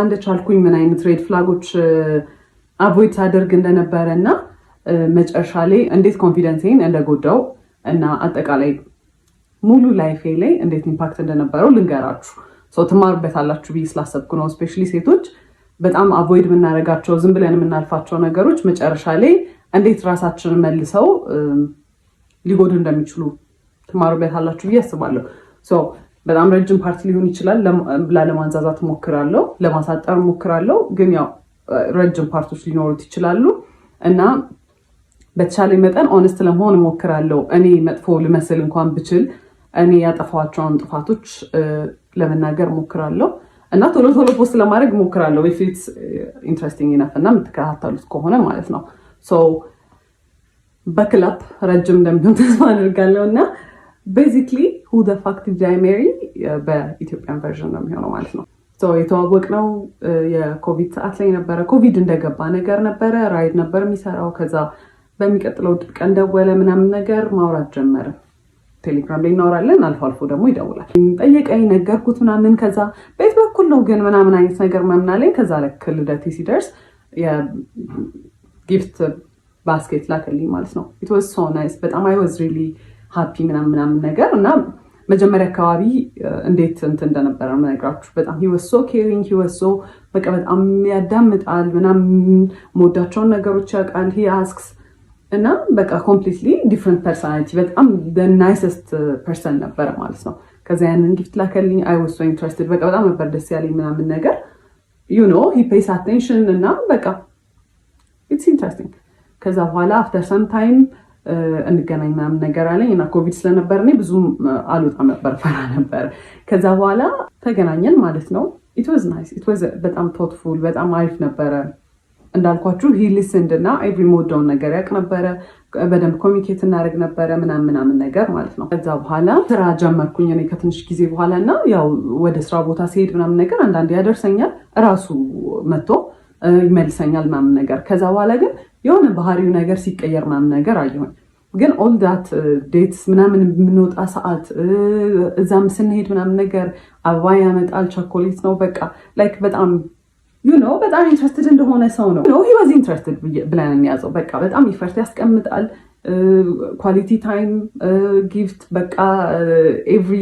አንደ ቻልኩኝ ምን አይነት ሬድ ፍላጎች አቮይድ ሳደርግ እንደነበረና መጨረሻ ላይ እንዴት ኮንፊደንሴን እንደጎዳው እና አጠቃላይ ሙሉ ላይፌ ላይ እንዴት ኢምፓክት እንደነበረው ልንገራችሁ። ትማሩበታላችሁ ብዬ ስላሰብኩ ነው። ስፔሻሊ ሴቶች በጣም አቮይድ የምናደርጋቸው ዝም ብለን የምናልፋቸው ነገሮች መጨረሻ ላይ እንዴት ራሳችንን መልሰው ሊጎዱ እንደሚችሉ ትማሩበታላችሁ ብዬ አስባለሁ። በጣም ረጅም ፓርት ሊሆን ይችላል። ላለማንዛዛት ሞክራለሁ፣ ለማሳጠር ሞክራለሁ። ግን ያው ረጅም ፓርቶች ሊኖሩት ይችላሉ እና በተቻለ መጠን ኦነስት ለመሆን ሞክራለሁ። እኔ መጥፎ ልመስል እንኳን ብችል እኔ ያጠፋቸውን ጥፋቶች ለመናገር ሞክራለሁ እና ቶሎ ቶሎ ፖስት ለማድረግ ሞክራለሁ። if it's interesting enough እና የምትከታተሉት ከሆነ ማለት ነው። በክላፕ ረጅም እንደሚሆን ተስፋ አድርጋለሁ እና basically who the fuck did I marry በኢትዮጵያን ቨርዥን ነው የሚሆነው ማለት ነው። የተዋወቅነው የኮቪድ ሰዓት ላይ ነበረ። ኮቪድ እንደገባ ነገር ነበረ። ራይድ ነበር የሚሰራው። ከዛ በሚቀጥለው ቀን ደወለ ምናምን ነገር ማውራት ጀመረ። ቴሌግራም ላይ እናወራለን። አልፎ አልፎ ደግሞ ይደውላል። ጠየቀኝ፣ ነገርኩት ምናምን። ከዛ ቤት በኩል ነው ግን ምናምን አይነት ነገር ምናምን አለኝ። ከዛ ልክ ልደቴ ሲደርስ የጊፍት ባስኬት ላከልኝ ማለት ነው። it was so nice በጣም I was really happy ምናምን ነገር እና መጀመሪያ አካባቢ እንዴት እንደነበረ የምነግራችሁ በጣም he was so caring, he was so በቃ በጣም ያዳምጣል ምናምን ሞዳቸውን ነገሮች ያውቃል። he asks እና በቃ completely different personality በጣም the nicest person ነበረ ማለት ነው። ከዛ ያንን ጊፍት ላከልኝ። I was so interested በቃ በጣም ነበር ደስ ያለኝ ምናምን ነገር you know he pays attention እና በቃ it's interesting። ከዛ በኋላ after some time እንገናኝ ምናምን ነገር አለኝ እና ኮቪድ ስለነበር እኔ ብዙም አልወጣም ነበር፣ ፈራ ነበር። ከዛ በኋላ ተገናኘን ማለት ነው። it was nice, it was በጣም thoughtful በጣም አሪፍ ነበረ። እንዳልኳችሁ he listened እና every ሞዳውን ነገር ያውቅ ነበረ። በደንብ ኮሚኒኬት እናደርግ ነበረ ምናምን ነገር ማለት ነው። ከዛ በኋላ ስራ ጀመርኩኝ እኔ ከትንሽ ጊዜ በኋላ እና ያው ወደ ስራ ቦታ ሲሄድ ምናምን ነገር አንዳንዴ ያደርሰኛል፣ እራሱ መጥቶ ይመልሰኛል ምናምን ነገር። ከዛ በኋላ ግን የሆነ ባህሪው ነገር ሲቀየር ምናምን ነገር አየሁኝ። ግን ኦል ዳት ዴትስ ምናምን የምንወጣ ሰዓት እዛም ስንሄድ ምናምን ነገር አበባ ያመጣል፣ ቸኮሌት ነው በቃ ላይክ በጣም በጣም ኢንትረስትድ እንደሆነ ሰው ነው። he was interested ብለን እንያዘው። በቃ በጣም ኢፈርት ያስቀምጣል። ኳሊቲ ታይም ጊፍት በቃ ኤቭሪ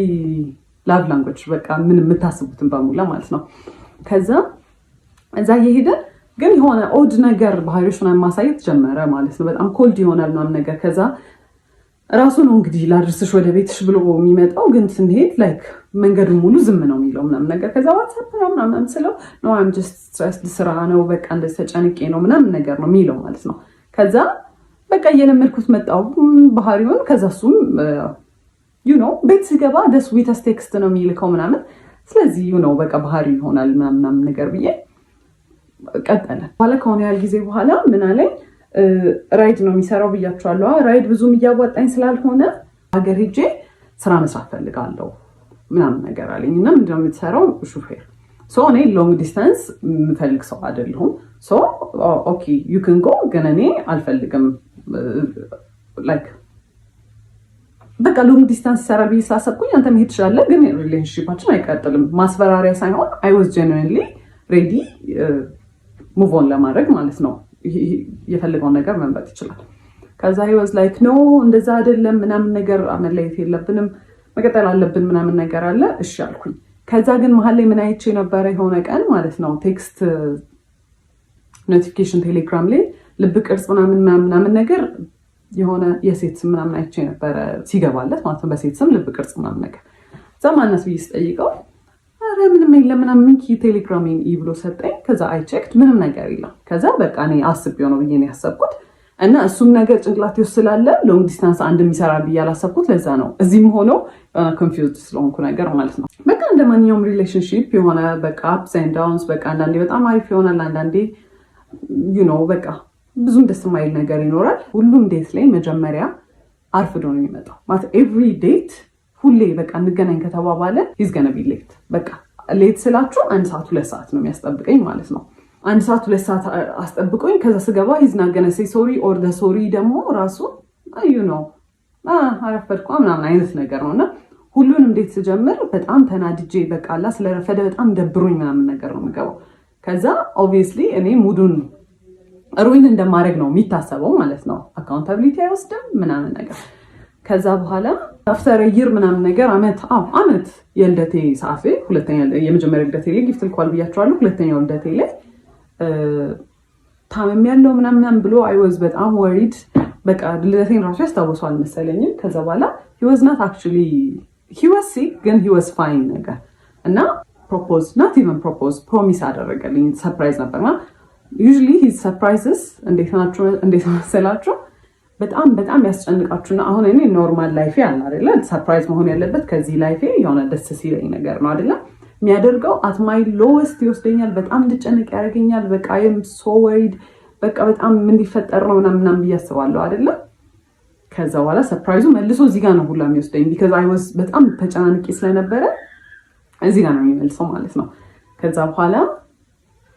ላቭ ላንጉዌጅ በቃ ምን የምታስቡትን በሙላ ማለት ነው። ከዛ እዛ እየሄደ ግን የሆነ ኦድ ነገር ባህሪዎች ምናምን ማሳየት ጀመረ ማለት ነው። በጣም ኮልድ ይሆናል ምናምን ነገር። ከዛ ራሱ ነው እንግዲህ ላድርስሽ ወደ ቤትሽ ብሎ የሚመጣው። ግን ስንሄድ ላይክ መንገዱን ሙሉ ዝም ነው የሚለው ምናምን ነገር። ከዛ ዋትስአፕ ነው ምናምን ስለው ነው I'm just stressed ስራ ነው በቃ እንደዚህ ተጨንቄ ነው ምናምን ነገር ነው የሚለው ማለት ነው። ከዛ በቃ እየለመድኩት መጣው ባህሪውን። ከዛ እሱም ቤት ሲገባ the sweetest text ነው የሚልከው ምናምን። ስለዚህ በቃ ባህሪ ይሆናል ምናምን ነገር ብዬ ቀጠለ። በኋላ ከሆነ ያህል ጊዜ በኋላ ምን አለኝ፣ ራይድ ነው የሚሰራው ብያቸዋለሁ። ራይድ ብዙም እያዋጣኝ ስላልሆነ ሀገር ሄጄ ስራ መስራት ፈልጋለሁ ምናምን ነገር አለኝ። እና ምንድነው የምትሰራው? ሹፌር። እኔ ሎንግ ዲስታንስ የምፈልግ ሰው አይደለሁም። ኦኬ ዩ ካን ጎ፣ ግን እኔ አልፈልግም። ላይክ በቃ ሎንግ ዲስታንስ ይሰራል ብዬ ስላሰብኩኝ አንተ መሄድ ትችላለህ፣ ግን ሪሌሽንሺፓችን አይቀጥልም። ማስፈራሪያ ሳይሆን I was genuinely ready ሙቭ ኦን ለማድረግ ማለት ነው። የፈለገውን ነገር መምረጥ ይችላል። ከዛ he was like no እንደዛ አይደለም ምናምን ነገር መለየት የለብንም መቀጠል አለብን ምናምን ነገር አለ። እሺ አልኩኝ። ከዛ ግን መሀል ላይ ምን አይቼ ነበረ የሆነ ቀን ማለት ነው ቴክስት ኖቲፊኬሽን ቴሌግራም ላይ ልብ ቅርጽ ምናምን ነገር የሆነ የሴት ስም ምናምን አይቼ ነበረ ሲገባለት ማለት ነው። በሴት ስም ልብ ቅርጽ ምናምን ነገር ዘማናስ ብዬ ስጠይቀው አረ ምንም የለም ምናምን ቴሌግራሜን ብሎ ሰጠኝ። ከዛ አይ ቼክድ ምንም ነገር የለም። ከዛ በቃ እኔ አስቤው ነው ብዬ ነው ያሰብኩት እና እሱም ነገር ጭንቅላቴ ውስጥ ስላለ ሎንግ ዲስታንስ አንድ የሚሰራል ብዬ አላሰብኩት። ለዛ ነው እዚህም ሆኖ ኮንፊውዝድ ስለሆንኩ ነገር ማለት ነው። በቃ እንደ ማንኛውም ሪሌሽንሺፕ የሆነ በቃ አፕስ ኤንድ ዳውንስ በቃ አንዳንዴ በጣም አሪፍ ይሆናል፣ አንዳንዴ በቃ ብዙም ደስ የማይል ነገር ይኖራል። ሁሉም ዴት ላይ መጀመሪያ አርፍዶ ነው የሚመጣው ማለት ኤቭሪ ዴት ሁሌ በቃ እንገናኝ ከተባባለ he's gonna be late። በቃ ሌት ስላችሁ 1 ሰዓት 2 ሰዓት ነው የሚያስጠብቀኝ ማለት ነው። 1 ሰዓት 2 ሰዓት አስጠብቆኝ ከዛ ስገባ he's not gonna say sorry or the sorry ደግሞ ራሱ አረፈድኩ ምናምን አይነት ነገር ነውና ሁሉንም ዴት ስጀምር በጣም ተናድጄ በቃ ስለረፈደ በጣም ደብሮኝ ምናምን ነገር ነው የምገባው። ከዛ ኦብቪየስሊ እኔ ሙዱን ሩዊን እንደማድረግ ነው የሚታሰበው ማለት ነው። አካውንታቢሊቲ አይወስድም ምናምን ነገር። ከዛ በኋላ አፍተር ይር ምናምን ነገር አመት የልደቴ ሰዓት ላይ የመጀመሪያ ልደቴ ላይ ጊፍት ልኳል ብያቸዋለሁ። ሁለተኛው ልደቴ ላይ ታመም ያለው ምናምን ብሎ አይወዝ በጣም ወሪድ። በቃ ልደቴን ራሱ ያስታውሰዋል መሰለኝም። ከዛ በኋላ he was not actually he was sick ግን he was fine ነገር እና ፕሮሚስ አደረገልኝ። ሰርፕራይዝ ነበርና usually his surprises እንዴት መሰላችሁ በጣም ያስጨንቃችሁና አሁን እኔ ኖርማል ላይፌ አለ አይደለ ሰርፕራይዝ መሆን ያለበት ከዚህ ላይፌ የሆነ ደስ ሲለኝ ነገር ነው አይደለ የሚያደርገው at my lowest ይወስደኛል። በጣም እንድጨነቅ ያደርገኛል። በቃ I am so worried በቃ በጣም ምን ሊፈጠር ነው ምናምን ብያስባለሁ አይደለ። ከዛ በኋላ ሰርፕራይዙ መልሶ እዚህ ጋር ነው ሁላ የሚወስደኝ because I was በጣም ተጨናንቄ ስለነበረ እዚህ ጋር ነው የሚመልሰው ማለት ነው። ከዛ በኋላ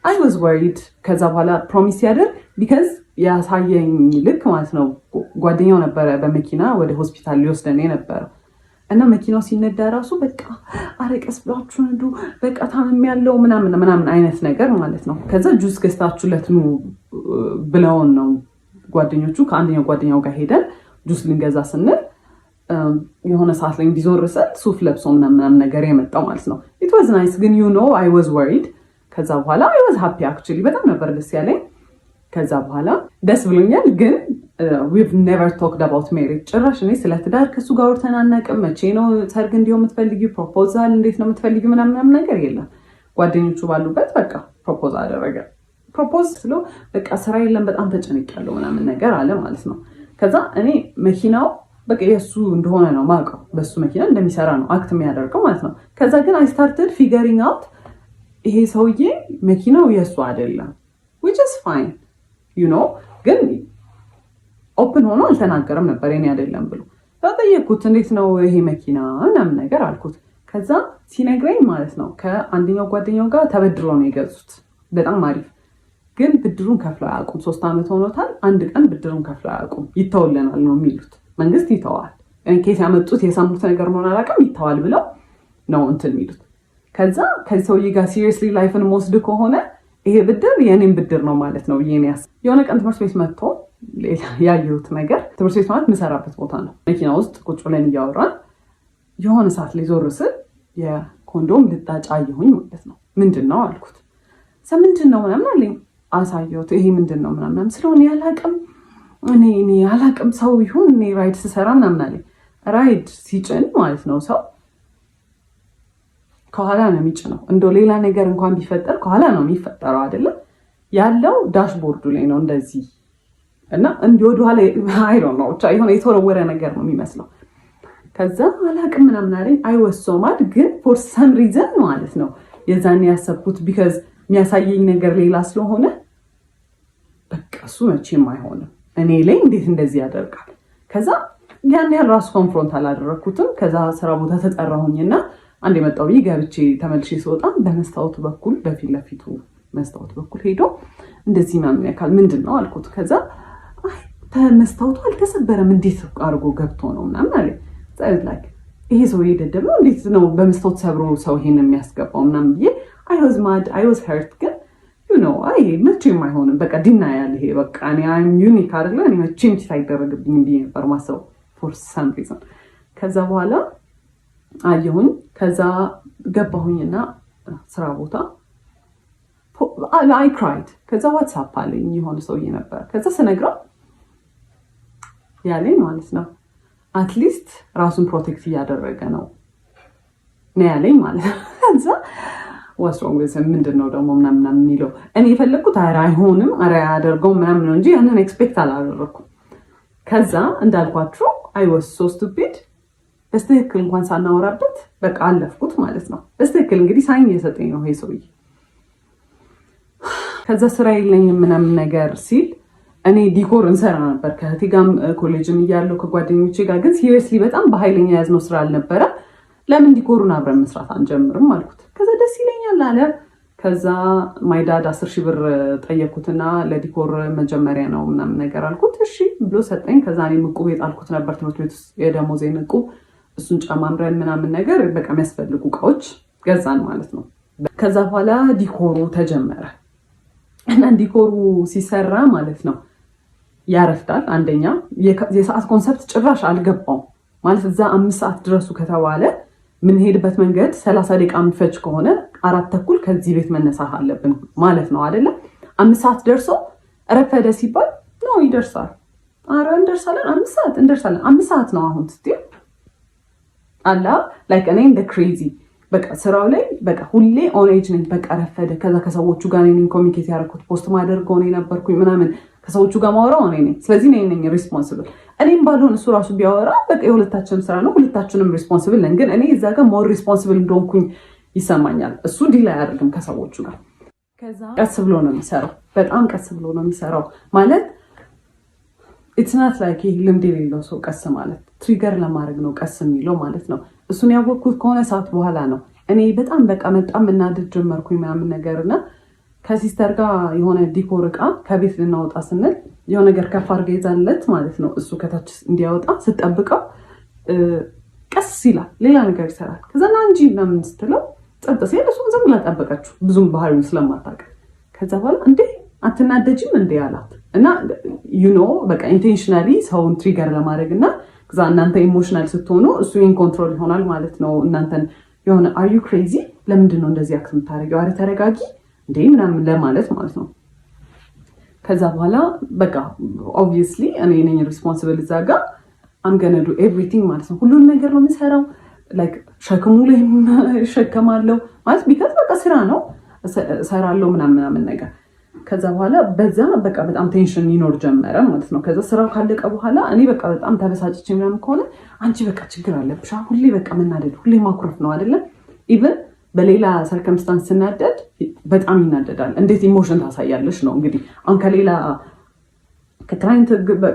I was worried ከዛ በኋላ ፕሮሚስ ያደርግ because ያሳየኝ ልክ ማለት ነው ጓደኛው ነበረ በመኪና ወደ ሆስፒታል ሊወስደን ነበር እና መኪናው ሲነዳ ራሱ በቃ አረቀስ ብላችሁ ነዱ በቃ ታመም ያለው ምናምን አይነት ነገር ማለት ነው። ከዛ ጁስ ገዝታችሁለት ነው ብለውን ነው ጓደኞቹ ከአንደኛው ጓደኛው ጋር ሄደን ጁስ ልንገዛ ስንል የሆነ ሰዓት ላይ እንዲዞር ሰጥ ሱፍ ለብሶ ምናምን ነገር የመጣው ማለት ነው። it was nice ግን you know I was worried። ከዛ በኋላ I was happy actually በጣም ነበር ደስ ያለኝ። ከዛ በኋላ ደስ ብሎኛል ግን we've never talked about marriage ጭራሽ እኔ ስለ ትዳር ከሱ ጋር አውርተን አናውቅም። መቼ ነው ሰርግ እንዲሆን የምትፈልጊው ፕሮፖዛል እንዴት ነው የምትፈልጊው ምናምን ነገር የለም። ጓደኞቹ ባሉበት በቃ ፕሮፖዝ አደረገ። ፕሮፖዝ ስለው በቃ ስራ የለም በጣም ተጨንቄያለሁ ምናምን ነገር አለ ማለት ነው። ከዛ እኔ መኪናው በቃ የሱ እንደሆነ ነው ማውቀው በሱ መኪና እንደሚሰራ ነው አክት የሚያደርገው ማለት ነው። ከዛ ግን I started figuring out ይሄ ሰውዬ መኪናው የሱ አይደለም which is fine you know ግን ኦፕን ሆኖ አልተናገረም ነበር የኔ አይደለም ብሎ ተጠየቅኩት። እንዴት ነው ይሄ መኪና ምናምን ነገር አልኩት። ከዛ ሲነግረኝ ማለት ነው ከአንደኛው ጓደኛው ጋር ተበድሮ ነው የገዙት። በጣም አሪፍ ግን ብድሩን ከፍለው አያውቁም። 3 ዓመት ሆኖታል። አንድ ቀን ብድሩን ከፍለው አያውቁም። ይተውልናል ነው የሚሉት። መንግስት ይተዋል እንኬት ያመጡት የሰሙት ነገር ነው አላውቅም ይተዋል ብለው ነው እንትን የሚሉት። ከዛ ከዚህ ሰውዬ ጋር ሲሪየስሊ ላይፍን ወስድ ከሆነ ይሄ ብድር የኔን ብድር ነው ማለት ነው ብዬ ነው የሆነ ቀን ትምህርት ቤት መጥቶ ያየሁት ነገር ትምህርት ቤት ማለት የምሰራበት ቦታ ነው። መኪና ውስጥ ቁጭ ብለን እያወራን የሆነ ሰዓት ላይ ዞር ስል የኮንዶም ልጣጭ አየሁኝ ማለት ነው። ምንድን ነው አልኩት። ምንድን ነው ምናምን አለኝ። አሳየሁት። ይሄ ምንድን ነው ምናምን ስለሆነ ያላቅም እኔ አላቅም ሰው ይሁን እኔ ራይድ ስሰራ ምናምን አለኝ። ራይድ ሲጭን ማለት ነው ሰው ከኋላ ነው የሚጭነው። እንደው ሌላ ነገር እንኳን ቢፈጠር ከኋላ ነው የሚፈጠረው አይደለም ያለው ዳሽቦርዱ ላይ ነው እንደዚህ እና እንዲህ ወደ ኋላ አይ ዶንት ኖ ብቻ የሆነ የተወረወረ ነገር ነው የሚመስለው። ከዛ አላቅም ምናምን አለኝ። አይ ዋስ ሶ ማድ ግን ፎር ሰም ሪዝን ማለት ነው የዛኔ ያሰብኩት ቢካዝ የሚያሳየኝ ነገር ሌላ ስለሆነ በቃ እሱ መቼም አይሆንም እኔ ላይ እንዴት እንደዚህ ያደርጋል። ከዛ ያን ያህል ራሱ ኮንፍሮንት አላደረኩትም። ከዛ ስራ ቦታ ተጠራሁኝና አንድ የመጣው ገብቼ ተመልሼ ስወጣ በመስታወቱ በኩል በፊት ለፊቱ መስታወት በኩል ሄዶ እንደዚህ ምናምን ያካል ምንድን ነው አልኩት። ከዛ መስታወቱ አልተሰበረም እንዴት አድርጎ ገብቶ ነው ምናምን አለ። ላይክ ይሄ ሰው ደደብ ነው እንዴት ነው በመስታወት ሰብሮ ሰው ይሄን የሚያስገባው ምናምን ብዬ I was hurt ግን you know መቼም አይሆንም በቃ ዲና ያለ ይሄ በቃ I'm unique አይደለ እኔ መቼም ሳይደረግብኝ ብዬ ነበር ማሰብ for some reason። ከዛ በኋላ አየሁኝ። ከዛ ገባሁኝና ስራ ቦታ I cried። ከዛ ዋትስአፕ አለኝ የሆነ ሰውዬ ነበር። ከዛ ስነግረው ያለኝ ማለት ነው አትሊስት ራሱን ፕሮቴክት እያደረገ ነው ያለኝ ማለት ነው። ከዛ ወስሮም ምንድን ነው ደግሞ ምናምን የሚለው እኔ የፈለግኩት አይሆንም አያደርገውም ምናምን ነው እንጂ ያንን ኤክስፔክት አላደረኩም። ከዛ እንዳልኳችሁ I was so stupid በስትክክል እንኳን ሳናወራበት በቃ አለፍኩት ማለት ነው። በስትክክል እንግዲህ ሳይን እየሰጠኝ ነው ይሄ ሰውዬ። ከዛ ስራ የለኝም ምናምን ነገር ሲል እኔ ዲኮር እንሰራ ነበር ከእህቴ ጋር ኮሌጅም እያለሁ ከጓደኞቼ ጋር ግን ሲሪየስሊ በጣም በኃይለኛ ያዝነው ስራ አልነበረ። ለምን ዲኮሩን አብረን መስራት አንጀምርም አልኩት። ከዛ ደስ ይለኛል አለ። ከዛ ማይዳድ 10,000 ብር ጠየኩትና ለዲኮር መጀመሪያ ነው ምናምን ነገር አልኩት። እሺ ብሎ ሰጠኝ። ከዛ እኔም ዕቁብ የጣልኩት ነበር ትምህርት ቤት ውስጥ የደሞዜን ዕቁብ እሱን ጨማምረን ምናምን ነገር በቃ የሚያስፈልጉ እቃዎች ገዛን ማለት ነው። ከዛ በኋላ ዲኮሩ ተጀመረ። እና ዲኮሩ ሲሰራ ማለት ነው ያረፍዳል። አንደኛ የሰዓት ኮንሰፕት ጭራሽ አልገባውም ማለት እዛ 5 ሰዓት ድረሱ ከተባለ ምንሄድበት መንገድ 30 ደቂቃ ምትፈጅ ከሆነ 4:30 ከዚህ ቤት መነሳት አለብን ማለት ነው አይደለም። 5 ሰዓት ደርሶ ረፈደ ሲባል ነው ይደርሳል። አረ እንደርሳለን 5 ሰዓት እንደርሳለን 5 ሰዓት ነው አሁን ስትይ አላ ላይክ እኔ እንደ ክሬዚ በቃ ስራው ላይ በቃ ሁሌ ኦን ኤጅ ነኝ። በቃ ረፈደ። ከዛ ከሰዎቹ ጋር ነኝ ኮሚኒኬት ያደረኩት ፖስት ማደርገው እኔ ነበርኩኝ ምናምን ከሰዎቹ ጋር ማወራው እኔ ነኝ። ስለዚህ እኔ ነኝ ሪስፖንሲብል። እኔም ባልሆን እሱ ራሱ ቢያወራ በቃ የሁለታችንም ስራ ነው፣ ሁለታችንም ሪስፖንሲብል ነን። ግን እኔ እዛ ጋር ሞር ሪስፖንሲብል እንደሆንኩኝ ይሰማኛል። እሱ ዲል አያደርግም ከሰዎቹ ጋር። ከዛ ቀስ ብሎ ነው የሚሰራው፣ በጣም ቀስ ብሎ ነው የሚሰራው ማለት ኢትስ ናት ላይክ ይሄ ልምድ የሌለው ሰው ቀስ ማለት ትሪገር ለማድረግ ነው ቀስ የሚለው ማለት ነው። እሱን ያወቅኩት ከሆነ ሰዓት በኋላ ነው። እኔ በጣም በቃ በጣም እናድድ ጀመርኩኝ ምናምን ነገርና ከሲስተር ጋር የሆነ ዲኮር እቃ ከቤት ልናወጣ ስንል የሆነ ነገር ከፍ አድርጋ ይዛለት ማለት ነው። እሱ ከታች እንዲያወጣ ስጠብቀው ቀስ ይላል፣ ሌላ ነገር ይሰራል። ከዛ ና እንጂ ምናምን ስትለው ጸጥ ሲል እሱን ዝም ብላ ጠበቀችው፣ ብዙም ባህሪውን ስለማታውቅ። ከዛ በኋላ እንዴ አትናደጅም እንዴ አላት። እና በቃ ኢንቴንሽናሊ ሰውን ትሪገር ለማድረግ እና ከዛ እናንተ ኢሞሽናል ስትሆኑ እሱ ኢን ኮንትሮል ይሆናል ማለት ነው። እናንተን የሆነ አር ዩ ክሬዚ ለምንድን ነው እንደዚህ አክት የምታደርጊው? አረ ተረጋጊ እንዴ ምናምን ለማለት ማለት ነው። ከዛ በኋላ በቃ ኦብቪየስሊ እኔ ነኝ ሪስፖንሲብል እዛ ጋር አም ገነ ዱ ኤቭሪቲንግ ማለት ነው። ሁሉን ነገር ነው የምሰራው። ላይክ ሸክሙ ላይ እሸከማለሁ ማለት ቢካዝ በቃ ስራ ነው እሰራለሁ ምናምን ነገር። ከዛ በኋላ በዛ በቃ በጣም ቴንሽን ይኖር ጀመረ ማለት ነው። ከዛ ስራው ካለቀ በኋላ እኔ በቃ በጣም ተበሳጭቼ ምናምን ከሆነ አንቺ በቃ ችግር አለብሽ ሁሌ በቃ መናደድ ሁሌ ማኩረፍ ነው አይደለም። ኢቨን በሌላ ሰርከምስታንስ ስናደድ በጣም ይናደዳል። እንዴት ኢሞሽን ታሳያለሽ ነው እንግዲህ። አሁን ከሌላ ከክላይንት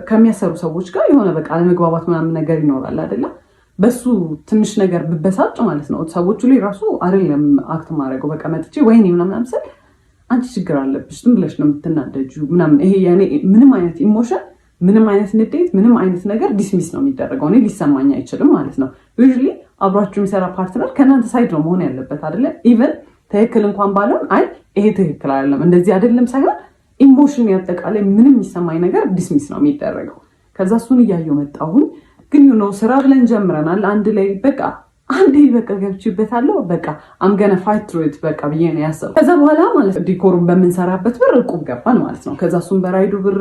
ከሚያሰሩ ሰዎች ጋር የሆነ በቃ አለመግባባት ምናምን ነገር ይኖራል አይደለም። በሱ ትንሽ ነገር ብበሳጭ ማለት ነው ሰዎቹ ላይ ራሱ አይደለም አክት ማድረገው በቃ መጥቼ ወይኔ ምናምን ስል አንቺ ችግር አለብሽ ዝም ብለሽ ነው የምትናደጂው ምናምን። ይሄ ያኔ ምንም አይነት ኢሞሽን ምንም አይነት ንዴት ምንም አይነት ነገር ዲስሚስ ነው የሚደረገው። እኔ ሊሰማኝ አይችልም ማለት ነው። ዩዥሊ አብሯችሁ የሚሰራ ፓርትነር ከእናንተ ሳይድ ነው መሆን ያለበት አይደለ። ኢቨን ትክክል እንኳን ባለውን አይ ይሄ ትክክል አይደለም እንደዚህ አይደለም ሳይሆን ኢሞሽን ያጠቃላይ ምንም የሚሰማኝ ነገር ዲስሚስ ነው የሚደረገው። ከዛ እሱን እያየሁ መጣሁኝ። ግን ስራ ብለን ጀምረናል አንድ ላይ በቃ አንዴ በቃ ገብቼበታለሁ በቃ አምገነ ፋይት ትሩ ኢት በቃ ብዬ ነው ያሰብኩት። ከዛ በኋላ ማለት ዲኮሩን በምንሰራበት ብር እቁብ ገባን ማለት ነው። ከዛ እሱን በራይዱ ብር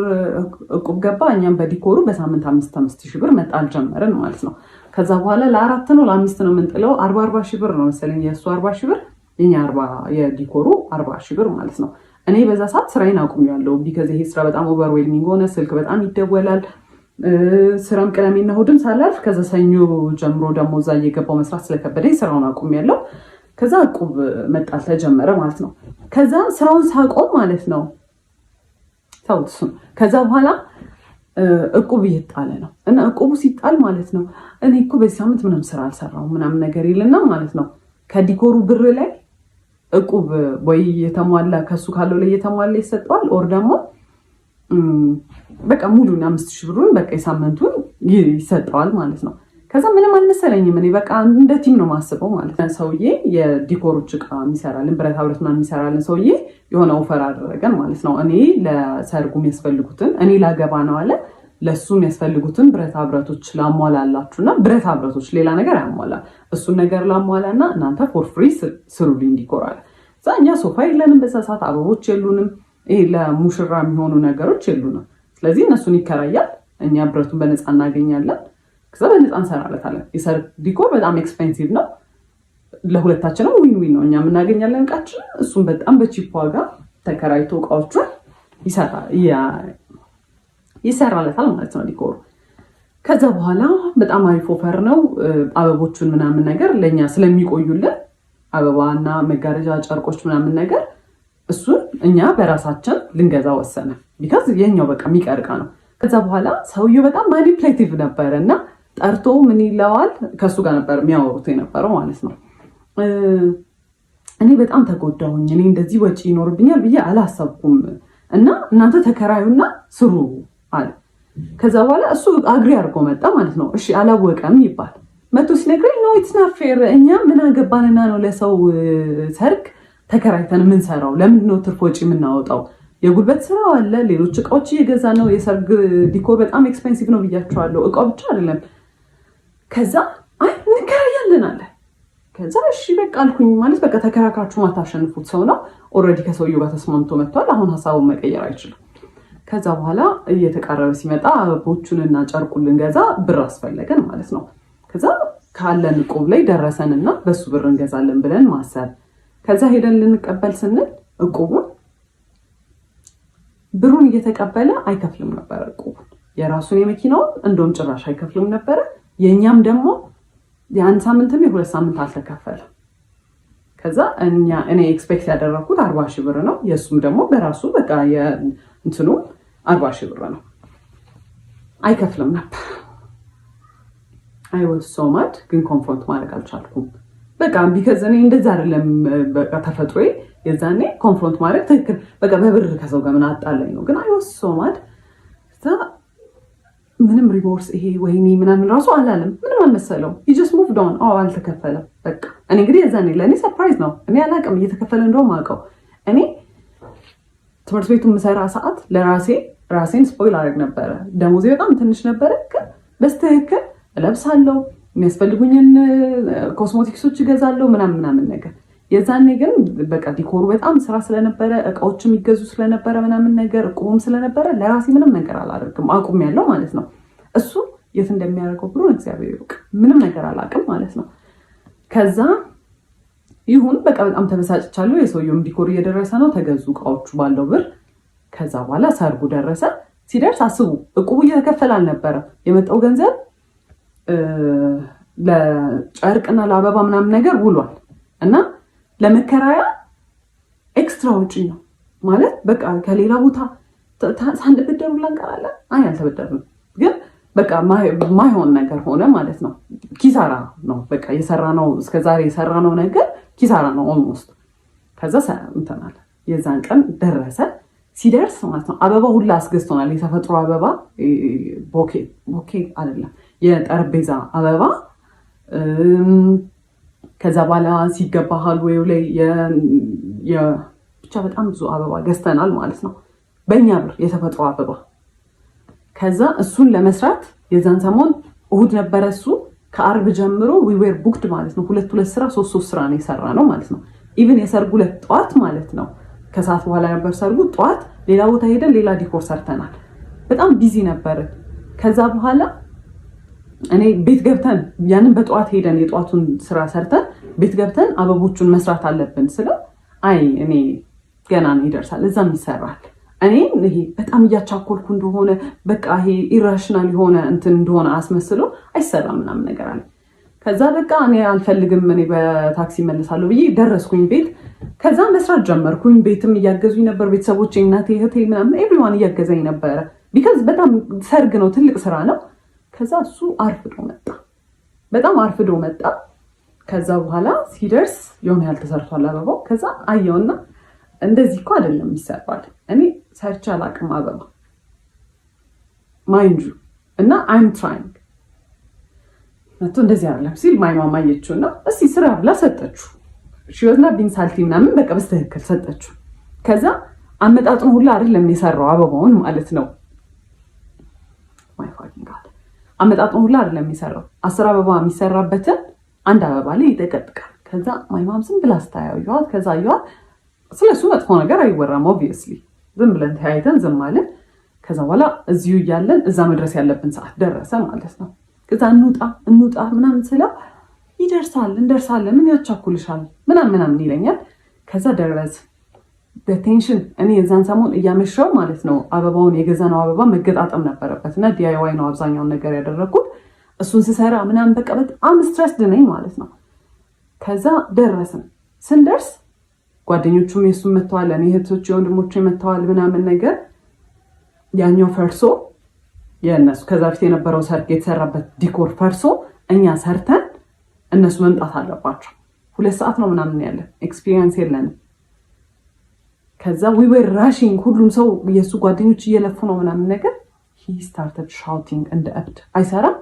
እቁብ ገባ፣ እኛም በዲኮሩ በሳምንት 5,000 ብር መጣል ጀመርን ማለት ነው። ከዛ በኋላ ለ4 ነው ለ5 ነው የምንጥለው 40 ሺህ ብር ነው መሰለኝ የእሱ 40 ሺህ ብር የኛ 40 የዲኮሩ 40 ሺህ ብር ማለት ነው። እኔ በዛ ሰዓት ስራዬን አቁሜያለሁ። ቢካዝ ይሄ ስራ በጣም ኦቨርዌልሚንግ ሆነ። ስልክ በጣም ይደወላል። ስራም ቅዳሜና እሑድም ሳላልፍ ከዛ ሰኞ ጀምሮ ደግሞ እዛ እየገባው መስራት ስለከበደኝ ስራውን አቁሜያለሁ። ከዛ እቁብ መጣል ተጀመረ ማለት ነው። ከዛ ስራውን ሳቆም ማለት ነው ታውትሱ ከዛ በኋላ እቁብ እየጣለ ነው እና እቁቡ ሲጣል ማለት ነው እኔ እኮ በዚህ ሳምንት ምንም ስራ አልሰራሁም ምናምን ነገር ይልና ማለት ነው ከዲኮሩ ብር ላይ እቁብ ወይ የተሟላ ከሱ ካለው ላይ የተሟላ ይሰጠዋል ኦር ደግሞ በቃ ሙሉና 5,000 ብሩን በቃ የሳምንቱን ይሰጠዋል ማለት ነው። ከዛ ምንም አልመሰለኝም። እኔ በቃ እንደ ቲም ነው ማስበው ማለት ነው። ሰውዬ የዲኮሮች እቃ የሚሰራልን ብረታ ብረት ምናምን የሚሰራልን ሰውዬ የሆነ ኦፈር አደረገን ማለት ነው። እኔ ለሰርጉ የሚያስፈልጉትን እኔ ላገባ ነው አለ ለሱ የሚያስፈልጉትን ብረታ ብረቶች ላሟላላችሁና ብረታ ብረቶች ሌላ ነገር ያሟላ እሱን ነገር ላሟላና እናንተ ፎር ፍሪ ስሩልኝ ዲኮር አለ። እዛ እኛ ሶፋ የለንም በዛ ሰዓት አበቦች የሉንም። ይሄ ለሙሽራ የሚሆኑ ነገሮች የሉንም። ስለዚህ እነሱን ይከራያል፣ እኛ ብረቱን በነፃ እናገኛለን። ከዛ በነፃ እንሰራለታለን። የሰርግ ዲኮር በጣም ኤክስፔንሲቭ ነው፣ ለሁለታችንም ዊን ዊን ነው። እኛ የምናገኛለን እቃችን፣ እሱም በጣም በቺፕ ዋጋ ተከራይቶ እቃዎቹን ይሰራለታል ማለት ነው ዲኮሩ። ከዛ በኋላ በጣም አሪፍ ኦፈር ነው። አበቦቹን ምናምን ነገር ለእኛ ስለሚቆዩልን አበባና መጋረጃ ጨርቆች ምናምን ነገር እሱን እኛ በራሳችን ልንገዛ ወሰነ። ቢካዝ የኛው በቃ የሚቀርቃ ነው። ከዛ በኋላ ሰውየው በጣም ማኒፕሌቲቭ ነበረ እና ጠርቶ ምን ይለዋል ከሱ ጋር ነበር የሚያወሩት የነበረው ማለት ነው። እኔ በጣም ተጎዳሁኝ፣ እኔ እንደዚህ ወጪ ይኖርብኛል ብዬ አላሰብኩም እና እናንተ ተከራዩና ስሩ አለ። ከዛ በኋላ እሱ አግሪ አድርጎ መጣ ማለት ነው። እሺ አላወቀም ይባል መቶ ሲነግረኝ ነው ኢትስ ናት ፌር፣ እኛ ምን አገባንና ነው ለሰው ሰርግ ተከራይተን የምንሰራው? ለምንድን ነው ትርፍ ወጪ የምናወጣው? የጉልበት ስራው አለ፣ ሌሎች እቃዎች እየገዛ ነው። የሰርግ ዲኮር በጣም ኤክስፔንሲቭ ነው ብያቸዋለሁ። እቃው ብቻ አይደለም። ከዛ አይ እንከራያለን አለ። ከዛ እሺ በቃ አልኩኝ። ማለት በቃ ተከራካችሁ ማታሸንፉት ሰው ነው። ኦልሬዲ ከሰውየው ጋር ተስማምቶ መጥቷል። አሁን ሀሳቡን መቀየር አይችልም። ከዛ በኋላ እየተቃረበ ሲመጣ አበቦቹንና ጨርቁን ልንገዛ ብር አስፈለገን ማለት ነው። ከዛ ካለን እቁብ ላይ ደረሰንና በሱ ብር እንገዛለን ብለን ማሰብ። ከዛ ሄደን ልንቀበል ስንል እቁቡን ብሩን እየተቀበለ አይከፍልም ነበር። እቁቡን የራሱን የመኪናውን እንደውም ጭራሽ አይከፍልም ነበረ። የእኛም ደግሞ የአንድ ሳምንትም የሁለት ሳምንት አልተከፈለም። ከዛ እኔ ኤክስፔክት ያደረኩት 40 ሺህ ብር ነው። የእሱም ደግሞ በራሱ በቃ እንትኑ 40 ሺህ ብር ነው። አይከፍልም ነበር። አይ ዋዝ ሶ ማድ። ግን ኮንፍሮንት ማድረግ አልቻልኩም። በቃ ቢከዝ እኔ እንደዛ አይደለም በቃ ተፈጥሮዬ። የዛኔ ኮንፍሮንት ማድረግ ትክክል በቃ በብር ከሰው ጋር ምን አጣላኝ ነው። ግን አይ ዋዝ ሶ ማድ። ምንም ሪሞርስ ይሄ ወይኔ ምናምን ራሱ አላለም። ምንም አልመሰለው። ሂ ጀስት ሙቭድ ኦን። አልተከፈለም በቃ። እኔ እንግዲህ የዛኔ ለእኔ ሰርፕራይዝ ነው። እኔ አላውቅም እየተከፈለ እንደውም አውቀው። እኔ ትምህርት ቤቱ የምሰራ ሰዓት ራሴን ስፖይል አደረግ ነበረ። ደሞዜ በጣም ትንሽ ነበረ። ግን በስትክክል እለብሳለሁ፣ የሚያስፈልጉኝን ኮስሞቲክሶች እገዛለሁ ምናምን ነገር። የዛኔ ግን በቃ ዲኮሩ በጣም ስራ ስለነበረ እቃዎች የሚገዙ ስለነበረ ምናምን ነገር እቁቡም ስለነበረ ለራሴ ምንም ነገር አላደርግም። አቁም ያለው ማለት ነው። እሱ የት እንደሚያደርገው ብሎ እግዚአብሔር ይወቅ። ምንም ነገር አላውቅም ማለት ነው። ከዛ ይሁን በቃ በጣም ተበሳጭቻለሁ። የሰውየውም ዲኮር እየደረሰ ነው። ተገዙ እቃዎቹ ባለው ብር። ከዛ በኋላ ሰርጉ ደረሰ። ሲደርስ አስቡ እቁቡ እየተከፈለ አልነበረም። የመጣው ገንዘብ ለጨርቅና ለአበባ ምናምን ነገር ውሏል እና ለመከራያ ኤክስትራ ውጪ ነው ማለት በቃ ከሌላ ቦታ ሳንበደሩ ላንቀራለን። አይ አልተበደርንም፣ ግን በቃ ማይሆን ነገር ሆነ ማለት ነው። ኪሳራ ነው በቃ የሰራነው እስከዛሬ የሰራነው ነገር ኪሳራ ነው ኦልሞስት። ከዛ እንተናል። የዛን ቀን ደረሰ። ሲደርስ ማለት ነው አበባ ሁላ አስገዝቶናል። የተፈጥሮ አበባ ቦኬ አይደለም የጠረጴዛ አበባ። ከዛ በኋላ ሲገባ ሃልዌው ላይ ብቻ በጣም ብዙ አበባ ገዝተናል ማለት ነው በእኛ ብር የተፈጥሮ አበባ። ከዛ እሱን ለመስራት የዛን ሰሞን እሁድ ነበረ። እሱ ከአርብ ጀምሮ ዊዌር ቡክድ ማለት ነው። ሁለት ስራ ሶስት ስራ ነው የሰራ ነው ማለት ነው። ኢቭን የሰርጉ ዕለት ጠዋት ማለት ነው ከሰዓት በኋላ ነበር ሰርጉ። ጠዋት ሌላ ቦታ ሄደን ሌላ ዲኮር ሰርተናል። በጣም ቢዚ ነበርን። ከዛ በኋላ እኔ ቤት ገብተን ያንን በጠዋት ሄደን የጠዋቱን ስራ ሰርተን ቤት ገብተን አበቦቹን መስራት አለብን ስለው አይ እኔ ገና ነው ይደርሳል፣ እዛም ይሰራል። እኔ ይሄ በጣም እያቻኮልኩ እንደሆነ በቃ ይሄ ኢራሽናል የሆነ እንትን እንደሆነ አስመስሎ አይሰራም ምናምን ነገር አለ። ከዛ በቃ እኔ አልፈልግም፣ እኔ በታክሲ መለሳለሁ ብዬ ደረስኩኝ ቤት። ከዛ መስራት ጀመርኩኝ። ቤትም እያገዙኝ ነበር ቤተሰቦቼ፣ እናቴ፣ እህቴ ምናምን ኤቭሪዋን እያገዘኝ ነበረ። ቢካዝ በጣም ሰርግ ነው፣ ትልቅ ስራ ነው። ከዛ እሱ አርፍዶ መጣ፣ በጣም አርፍዶ መጣ። ከዛ በኋላ ሲደርስ የሆነ ያህል ተሰርቷል አበባው። ከዛ አየውና እንደዚህ እኮ አይደለም ይሰራል፣ እኔ ሰርቼ አላውቅም አበባ ማይንዱ እና አይም ትራይንግ መቶ እንደዚህ አይደለም ሲል ማይ ማማ አየችውና እስቲ ስራ ብላ ሰጠችው። ሽወዝና ቢንሳልቲ ምናምን በቃ በስተክክል ሰጠችው። ከዛ አመጣጡን ሁላ አይደለም የሰራው አበባውን ማለት ነው። ማይ ፋኪንግ ጋድ አመጣጡን ሁላ አይደለም የሰራው። 10 አበባ የሚሰራበትን አንድ አበባ ላይ ይጠቀጥቃል። ከዛ ማይ ማም ዝም ብላ ስታያዩት፣ ከዛ ያዩት ስለሱ መጥፎ ነገር አይወራም ኦብቪየስሊ። ዝም ብለን ተያይተን ዝም አለን። ከዛ በኋላ እዚሁ እያለን እዛ መድረስ ያለብን ሰዓት ደረሰ ማለት ነው። ከዛ እንውጣ ምናምን ስለው ይደርሳል እንደርሳለን፣ ምን ያቻኩልሻል ምናምን ይለኛል። ከዛ ደረስ በቴንሽን እኔ የዛን ሰሞን እያመሻው ማለት ነው አበባውን የገዛነው አበባ መገጣጠም ነበረበት እና ዲአይዋይ ነው አብዛኛውን ነገር ያደረኩት። እሱን ስሰራ ምናምን በቃ በጣም ስትረስድ ነኝ ማለት ነው። ከዛ ደረስን። ስንደርስ ጓደኞቹም የሱም መተዋል፣ እኔ እህቶች የወንድሞቹ መተዋል ምናምን ነገር። ያኛው ፈርሶ የእነሱ ከዛ ፊት የነበረው ሰርግ የተሰራበት ዲኮር ፈርሶ እኛ ሰርተን እነሱ መምጣት አለባቸው። 2 ሰዓት ነው ምናምን ያለን፣ ኤክስፒሪየንስ የለንም። ከዛ we were rushing፣ ሁሉም ሰው የሱ ጓደኞች እየለፉ ነው ምናምን ነገር። he started shouting እንደ እብድ። አይሰራም።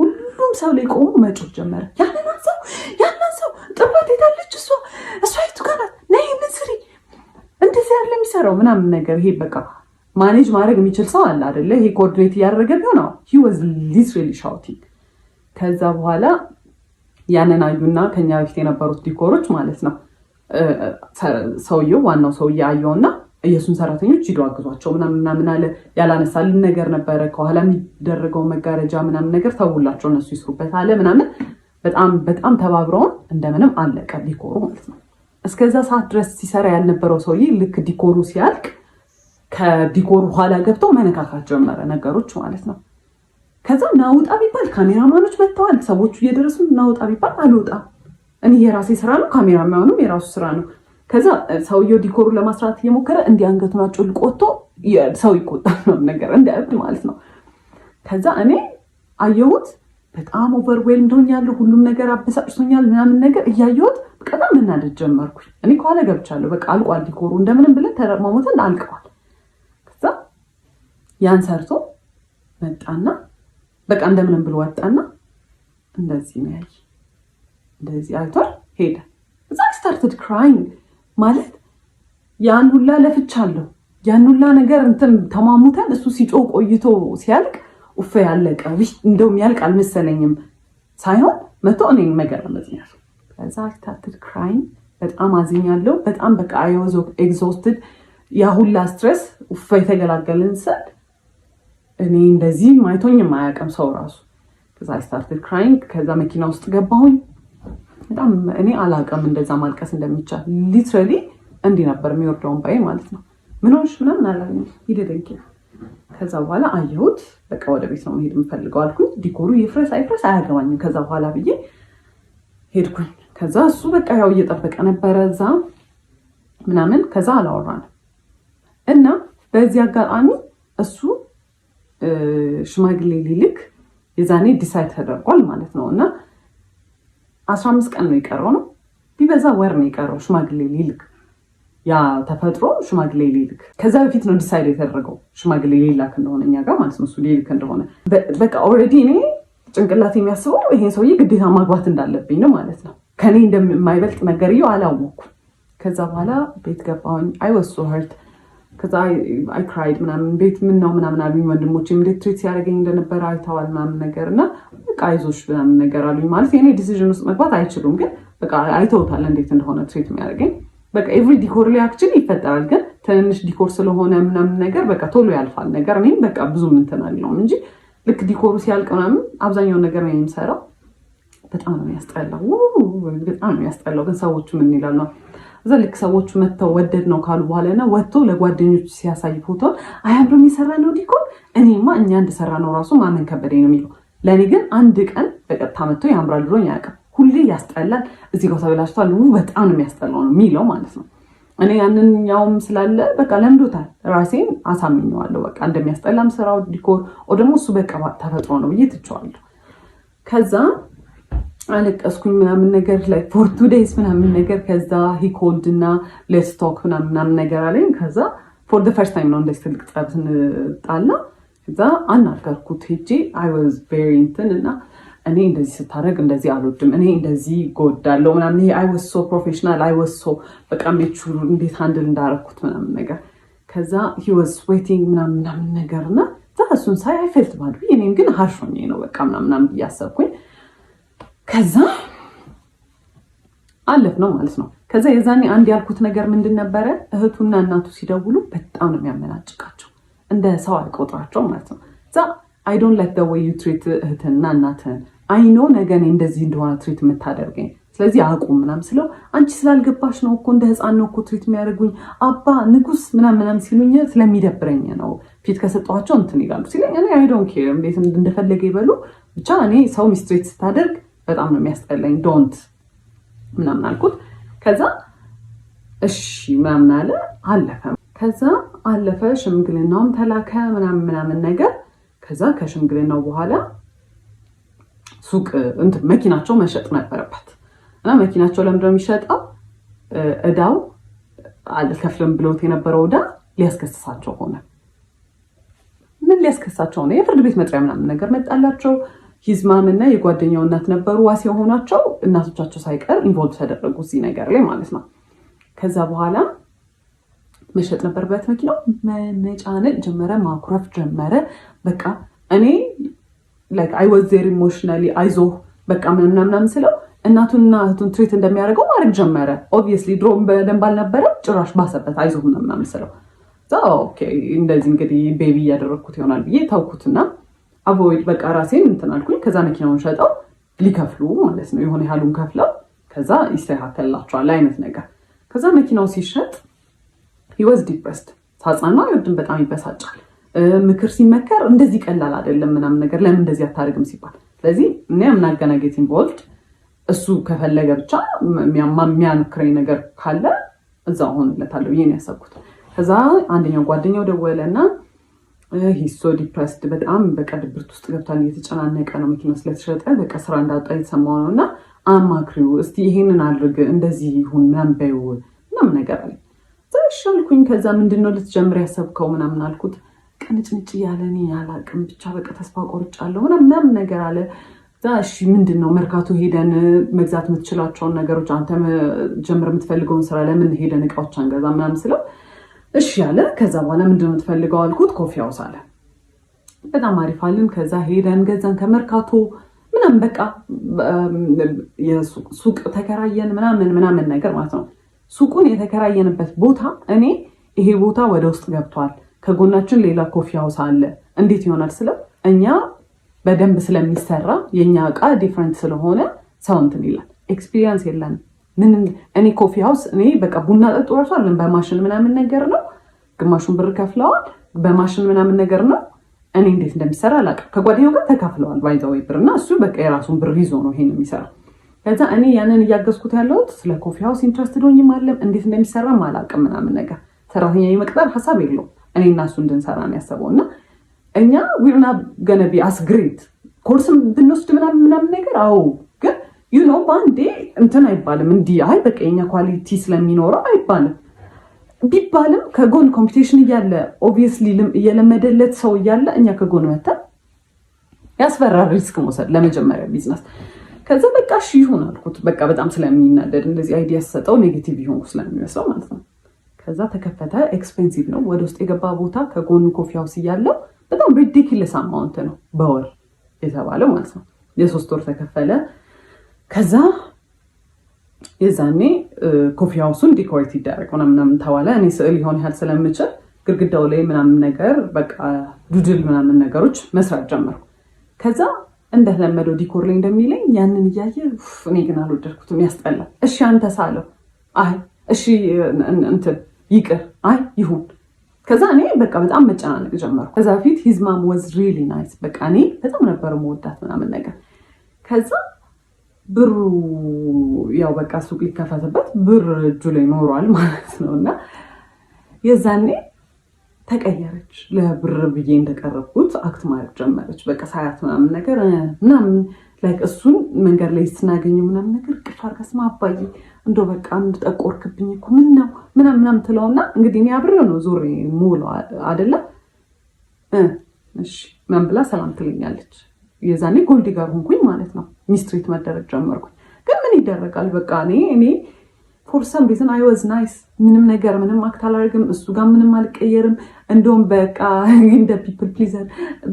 ሁሉም ሰው ላይ ቆሞ መጮህ ጀመረ። ያንን ሰው ጥባት ሄዳለች፣ እሷ የቱ ጋር ናት? ነይ ምን ስሪ እንደዚህ ያለ የሚሰራው ምናምን ነገር ይሄ በቃ ማኔጅ ማድረግ የሚችል ሰው አለ አይደለ? ይሄ ኮኦርዲኔት እያደረገ ቢሆን he was literally shouting። ከዛ በኋላ ያንን አዩና ከኛ በፊት የነበሩት ዲኮሮች ማለት ነው ሰውየው ዋናው ሰውዬ አየውና የሱን ሰራተኞች ሂዱ አግዟቸው ምናምን አለ። ያላነሳልን ነገር ነበረ ከኋላ የሚደረገው መጋረጃ ምናምን ነገር ተውላቸው እነሱ ይስሩበት አለ ምናምን። በጣም ተባብረውን እንደምንም አለቀ ዲኮሩ ማለት ነው። እስከዛ ሰዓት ድረስ ሲሰራ ያልነበረው ሰውዬ ልክ ዲኮሩ ሲያልቅ ከዲኮሩ ኋላ ገብቶ መነካካት ጀመረ ነገሮች ማለት ነው። ከዛ ናውጣ ቢባል ካሜራማኖች መጥተዋል፣ ሰዎቹ እየደረሱ ናውጣ ቢባል አልወጣም። እኔ የራሴ ስራ ነው፣ ካሜራማኑም የራሱ ስራ ነው። ከዛ ሰውየው ዲኮሩ ለማስራት እየሞከረ እንዲህ አንገቱን አጮልቆ ወጥቶ ሰው ይቆጣል ነው ነገር እንደ እብድ ማለት ነው። ከዛ እኔ አየሁት በጣም ኦቨርዌልምድ ሆኛለሁ፣ ሁሉም ነገር አበሳጭቶኛል ምናምን ነገር እያየሁት በጣም መናደድ ጀመርኩኝ። እኔ ከኋላ ገብቻለሁ፣ በቃ አልቋል ዲኮሩ እንደምንም ብለን ተረማሞተን አልቀዋል። ከዛ ያን ሰርቶ መጣና በቃ እንደምንም ብሎ ወጣና እንደዚህ ነው ያይ እንደዚህ አይቷል ሄደ። እዛ ስታርትድ ክራይንግ ማለት ያን ሁላ ለፍቻለሁ፣ ያን ሁላ ነገር እንትን ተማሙተን እሱ ሲጮህ ቆይቶ ሲያልቅ ኡፍ ያለቀ እንደውም ያልቅ አልመሰለኝም ሳይሆን መቶ እኔን መገረመት ነው። ከዛ ስታርትድ ክራይንግ በጣም አዝኛለሁ። በጣም በቃ I was exhausted። ያ ሁላ ስትሬስ ኡፍ የተገላገልን ሰድ እኔ እንደዚህ ማይቶኝም አያውቅም ሰው ራሱ። ከዛ ስታርትድ ክራይንግ። ከዛ መኪና ውስጥ ገባሁኝ። በጣም እኔ አላውቅም እንደዛ ማልቀስ እንደሚቻል። ሊትራሊ እንዲህ ነበር የሚወርደውን ባይ ማለት ነው። ምን ሆንሽ ምናምን አላለኝ ይደደንኪ። ከዛ በኋላ አየሁት በቃ ወደ ቤት ነው መሄድ የምፈልገው አልኩኝ። ዲኮሩ ይፍረስ አይፍረስ አያገባኝም ከዛ በኋላ ብዬ ሄድኩኝ። ከዛ እሱ በቃ ያው እየጠበቀ ነበረ እዛ ምናምን። ከዛ አላወራንም እና በዚህ አጋጣሚ እሱ ሽማግሌ ሊልክ የዛኔ ዲሳይድ ተደርጓል ማለት ነው። እና 15 ቀን ነው የቀረው ነው ቢበዛ ወር ነው የቀረው ሽማግሌ ሊልክ። ያ ተፈጥሮ ሽማግሌ ሊልክ ከዛ በፊት ነው ዲሳይድ የተደረገው ሽማግሌ ሊላክ እንደሆነ እኛ ጋር ማለት ነው። እሱ ሊልክ እንደሆነ በቃ ኦልሬዲ እኔ ጭንቅላት የሚያስበው ይሄን ሰውዬ ግዴታ ማግባት እንዳለብኝ ነው ማለት ነው። ከኔ እንደማይበልጥ ነገርየው አላወኩም። ከዛ በኋላ ቤት ገባሁኝ። I was so hurt። ከዛ I cried ምናምን ቤት ምን ነው ምናምን አሉኝ ወንድሞቼ እንዴት ትሪት ሲያደርገኝ እንደነበረ አይተዋል ምናምን ነገር እና በቃ አይዞሽ ምናምን ነገር አሉኝ። ማለት የኔ ዲሲዥን ውስጥ መግባት አይችሉም ግን በቃ አይተውታል እንዴት እንደሆነ ትሪት የሚያደርገኝ። በቃ ኤቭሪ ዲኮር ላይ አክቹሊ ይፈጠራል ግን ትንሽ ዲኮር ስለሆነ ምናምን ነገር በቃ ቶሎ ያልፋል ነገር። እኔም በቃ ብዙ እንትን አልለውም እንጂ ልክ ዲኮሩ ሲያልቅ ምናምን አብዛኛውን ነገር ነው የምሰራው። በጣም ነው የሚያስጠላው፣ በጣም ነው የሚያስጠላው። ግን ሰዎቹ ምን ይላሉ ነው እዛ ልክ ሰዎቹ መተው ወደድ ነው ካሉ በኋላና ወጥቶ ለጓደኞቹ ሲያሳይ ፎቶ አያምርም የሰራ ነው ዲኮር። እኔማ እኛ እንደሰራ ነው ራሱ ማመን ከበደኝ ነው የሚለው። ለእኔ ግን አንድ ቀን በቀጥታ መጥቶ ያምራል ብሎኝ አያውቅም። ሁሌ ያስጠላል፣ እዚህ ጋር ተበላሽቷል፣ በጣም ነው የሚያስጠላው ነው የሚለው ማለት ነው። እኔ ያንኛውም ስላለ በቃ ለምዶታል፣ ራሴን አሳምኘዋለሁ። በቃ እንደሚያስጠላም ስራው ዲኮር ደግሞ እሱ በቃ ተፈጥሮ ነው ብዬ ትቼዋለሁ። ከዛ አለቀስኩኝ ምናምን ነገር ላይ ፎር 2 days ምናምን ነገር። ከዛ ሂ ኮልድ እና ሌትስ ቶክ ምናምን ነገር አለኝ። ከዛ ፎር ዘ ፈርስት ታይም ነው እንደዚህ ትልቅ ጸብ ስንጣላ። ከዛ አናገርኩት ሄጄ I was very እንትን እና እኔ እንደዚህ ስታደርግ እንደዚህ አልወድም፣ እኔ እንደዚህ ጎዳለው ምናምን። ይሄ I was so professional I was so በቃ ሜቹር እንዴት ሃንድል እንዳደረኩት ምናምን ነገር። ከዛ he was sweating ምናምን ነገር እና እሱን ሳይ I felt bad። እኔም ግን harsh ሆኜ ነው በቃ ምናምን እያሰብኩኝ ከዛ አለፍ ነው ማለት ነው። ከዛ የዛኔ አንድ ያልኩት ነገር ምንድን ነበረ፣ እህቱና እናቱ ሲደውሉ በጣም ነው የሚያመናጭቃቸው፣ እንደ ሰው አልቆጥራቸው ማለት ነው። ዛ I don't like the way you treat እህትና እናትህን። I know ነገ እኔ እንደዚህ እንደሆነ ትሪት የምታደርገኝ፣ ስለዚህ አቁም ምናምን ስለው አንቺ ስላልገባሽ ነው እኮ እንደ ህፃን ነው እኮ ትሪት የሚያደርጉኝ አባ ንጉስ ምናምን ሲሉኝ ስለሚደብረኝ ነው ፊት ከሰጠኋቸው እንትን ይላሉ ሲለኝ እኔ I don't care እንዴት እንደፈለገ ይበሉ ብቻ እኔ ሰው ሚስትሬት ስታደርግ በጣም ነው የሚያስጠላኝ ዶንት ምናምን አልኩት። ከዛ እሺ ምናምን አለ አለፈ። ከዛ አለፈ ሽምግልናውም ተላከ ምናምን ነገር። ከዛ ከሽምግልናው በኋላ ሱቅ እንትን መኪናቸው መሸጥ ነበረበት እና መኪናቸው ለምንድን ነው የሚሸጠው? እዳው አልከፍልም ብሎት የነበረው እዳ ሊያስከስሳቸው ሆነ። ምን ሊያስከስሳቸው ሆነ? የፍርድ ቤት መጥሪያ ምናምን ነገር መጣላቸው። ሂዝማም እና የጓደኛው እናት ነበሩ ዋስ የሆኗቸው፣ እናቶቻቸው ሳይቀር ኢንቮልቭ ተደረጉ እዚህ ነገር ላይ ማለት ነው። ከዛ በኋላ መሸጥ ነበረበት መኪናው። መነጫነጭ ጀመረ፣ ማኩረፍ ጀመረ። በቃ እኔ like I was very emotionally አይዞህ በቃ ምናምን ስለው እናቱንና እህቱን ትሪት እንደሚያደርገው ማድረግ ጀመረ። ኦብቪየስሊ ድሮም በደንብ አልነበረም፣ ጭራሽ ባሰበት። አይዞህ ምናምን ስለው ኦኬ እንደዚህ እንግዲህ ቤቢ እያደረግኩት ይሆናል ብዬ ታውኩትና አቮይድ በቃ ራሴን እንትን አልኩኝ። ከዛ መኪናውን ሸጠው ሊከፍሉ ማለት ነው የሆነ ያህሉን ከፍለው ከዛ ይስተካከልላቸዋል አይነት ነገር። ከዛ መኪናው ሲሸጥ he was depressed። ሳጽናና አይወድም፣ በጣም ይበሳጫል። ምክር ሲመከር እንደዚህ ቀላል አይደለም ምናምን ነገር ለምን እንደዚህ አታደርግም ሲባል፣ ስለዚህ እኔ ምናገናጌት ኢንቮልቭድ እሱ ከፈለገ ብቻ የሚያምክረኝ ነገር ካለ እዛው ሆንለታለሁ ብዬ ነው ያሰብኩት። ከዛ አንደኛው ጓደኛው ደወለና he's so depressed በጣም በቃ ድብርት ውስጥ ገብቷል፣ እየተጨናነቀ ነው መኪናው ስለተሸጠ በቃ ስራ እንዳጣ የተሰማው ነውና አማክሪው እስቲ ይሄንን አድርግ እንደዚህ ይሁን ምናምን በይው ምናምን ነገር አለ። ዛሻልኩኝ ከዛ ምንድነው ልትጀምር ያሰብከው ምናምን አልኩት። ቅንጭንጭ ያለ እኔ አላቅም ብቻ በቃ ተስፋ ቆርጫለሁ ምናምን ነገር አለ። እሺ ምንድነው መርካቶ ሄደን መግዛት የምትችላቸውን ነገሮች አንተ ጀምር የምትፈልገውን ስራ ለምን ሄደን እቃዎች አንገዛ ምናምን ስለው እሺ ያለ። ከዛ በኋላ ምንድነው የምትፈልገው አልኩት። ኮፊ ሃውስ አለ። በጣም አሪፍ አለን። ከዛ ሄደን ገዛን ከመርካቶ ምናምን በቃ የሱቅ ተከራየን ምናምን ነገር ማለት ነው። ሱቁን የተከራየንበት ቦታ እኔ ይሄ ቦታ ወደ ውስጥ ገብቷል፣ ከጎናችን ሌላ ኮፊ ሃውስ አለ፣ እንዴት ይሆናል ስለው እኛ በደንብ ስለሚሰራ የኛ እቃ ዲፍረንት ስለሆነ ሰው እንትን ይላል። ኤክስፒሪየንስ የለንም ምን እኔ ኮፊ ሃውስ እኔ በቃ ቡና ጠጡ ራሷል በማሽን ምናምን ነገር ነው፣ ግማሹን ብር ከፍለዋል በማሽን ምናምን ነገር ነው። እኔ እንዴት እንደሚሰራ አላውቅም። ከጓደኛው ጋር ተካፍለዋል ባይዛው ብርና እሱ በቃ የራሱን ብር ይዞ ነው ይሄን የሚሰራው። ከዛ እኔ ያንን እያገዝኩት ያለሁት ስለ ኮፊ ሃውስ ኢንትረስትድ ሆኜ ማለም እንዴት እንደሚሰራ አላውቅም ምናምን ነገር። ሰራተኛ የመቅጠር ሐሳብ የለውም። እኔ እና እሱ እንድንሰራ ነው ያሰበውና እኛ we're not gonna be as great ኮርስም ብንወስድ ምናምን ነገር አዎ፣ ግን you know ባንዴ እንትን አይባልም እንዲህ አይ በቃ የኛ ኳሊቲ ስለሚኖረው አይባልም። ቢባልም ከጎን ኮምፒቲሽን እያለ ኦብቪየስሊ እየለመደለት ሰው እያለ እኛ ከጎን መተን ያስፈራል ሪስክ መውሰድ ለመጀመሪያ ቢዝነስ። ከዛ በቃ እሺ ይሁን አልኩት። በቃ በጣም ስለሚናደድ እንደዚህ አይዲያ ሰጠው ኔጌቲቭ ይሆን ስለሚመስለው ማለት ነው። ከዛ ተከፈተ። ኤክስፔንሲቭ ነው። ወደ ውስጥ የገባ ቦታ ከጎኑ ኮፊ ሃውስ እያለው በጣም ሪዲኩለስ አማውንት ነው በወር የተባለው ማለት ነው። የ3 ወር ተከፈለ። ከዛ የዛኔ ኮፊ ሃውሱን ዲኮሬት ይደረግ ምናምን ተባለ። እኔ ስዕል ይሆን ያህል ስለምችል ግድግዳው ላይ ምናምን ነገር በቃ ዱድል ምናምን ነገሮች መስራት ጀመርኩ። ከዛ እንደተለመደው ዲኮር ላይ እንደሚለኝ ያንን እያየ እኔ ግን አልወደድኩትም፣ ያስጠላል። እሺ አንተ ሳለው አይ እሺ እንትን ይቅር አይ ይሁን። ከዛ እኔ በቃ በጣም መጨናነቅ ጀመርኩ። ከዛ ፊት his mom was really nice በቃ እኔ በጣም ነበር መወዳት ምናምን ነገር። ከዛ ብሩ ያው በቃ ሱቅ ሊከፈትበት ብር እጁ ላይ ኖሯል ማለት ነውና የዛኔ ተቀየረች። ለብር ብዬ እንደቀረብኩት አክት ማድረግ ጀመረች። በቃ ሳያት ምናምን ነገር ምናምን ላይክ እሱን መንገድ ላይ ስናገኘው ምናምን ነገር ቅፍ አድርጋ ስማ አባዬ እንደው በቃ እንድጠቆርክብኝ እኮ ምን ነው ምናምን ትለውና እንግዲህ እኔ አብሬው ነው ዞሬ ሙሉ አይደለ እሺ ምን ብላ ሰላም ትለኛለች። የዛኔ ጎልዲ ጋር ሆንኩኝ ማለት ነው። ሚስትሪት መደረግ ጀመርኩኝ። ግን ምን ይደረጋል በቃ እኔ for some reason I was nice ምንም አክት አላደርግም፣ እሱ ጋር ምንም አልቀየርም። እንደውም በቃ እንደ people pleaser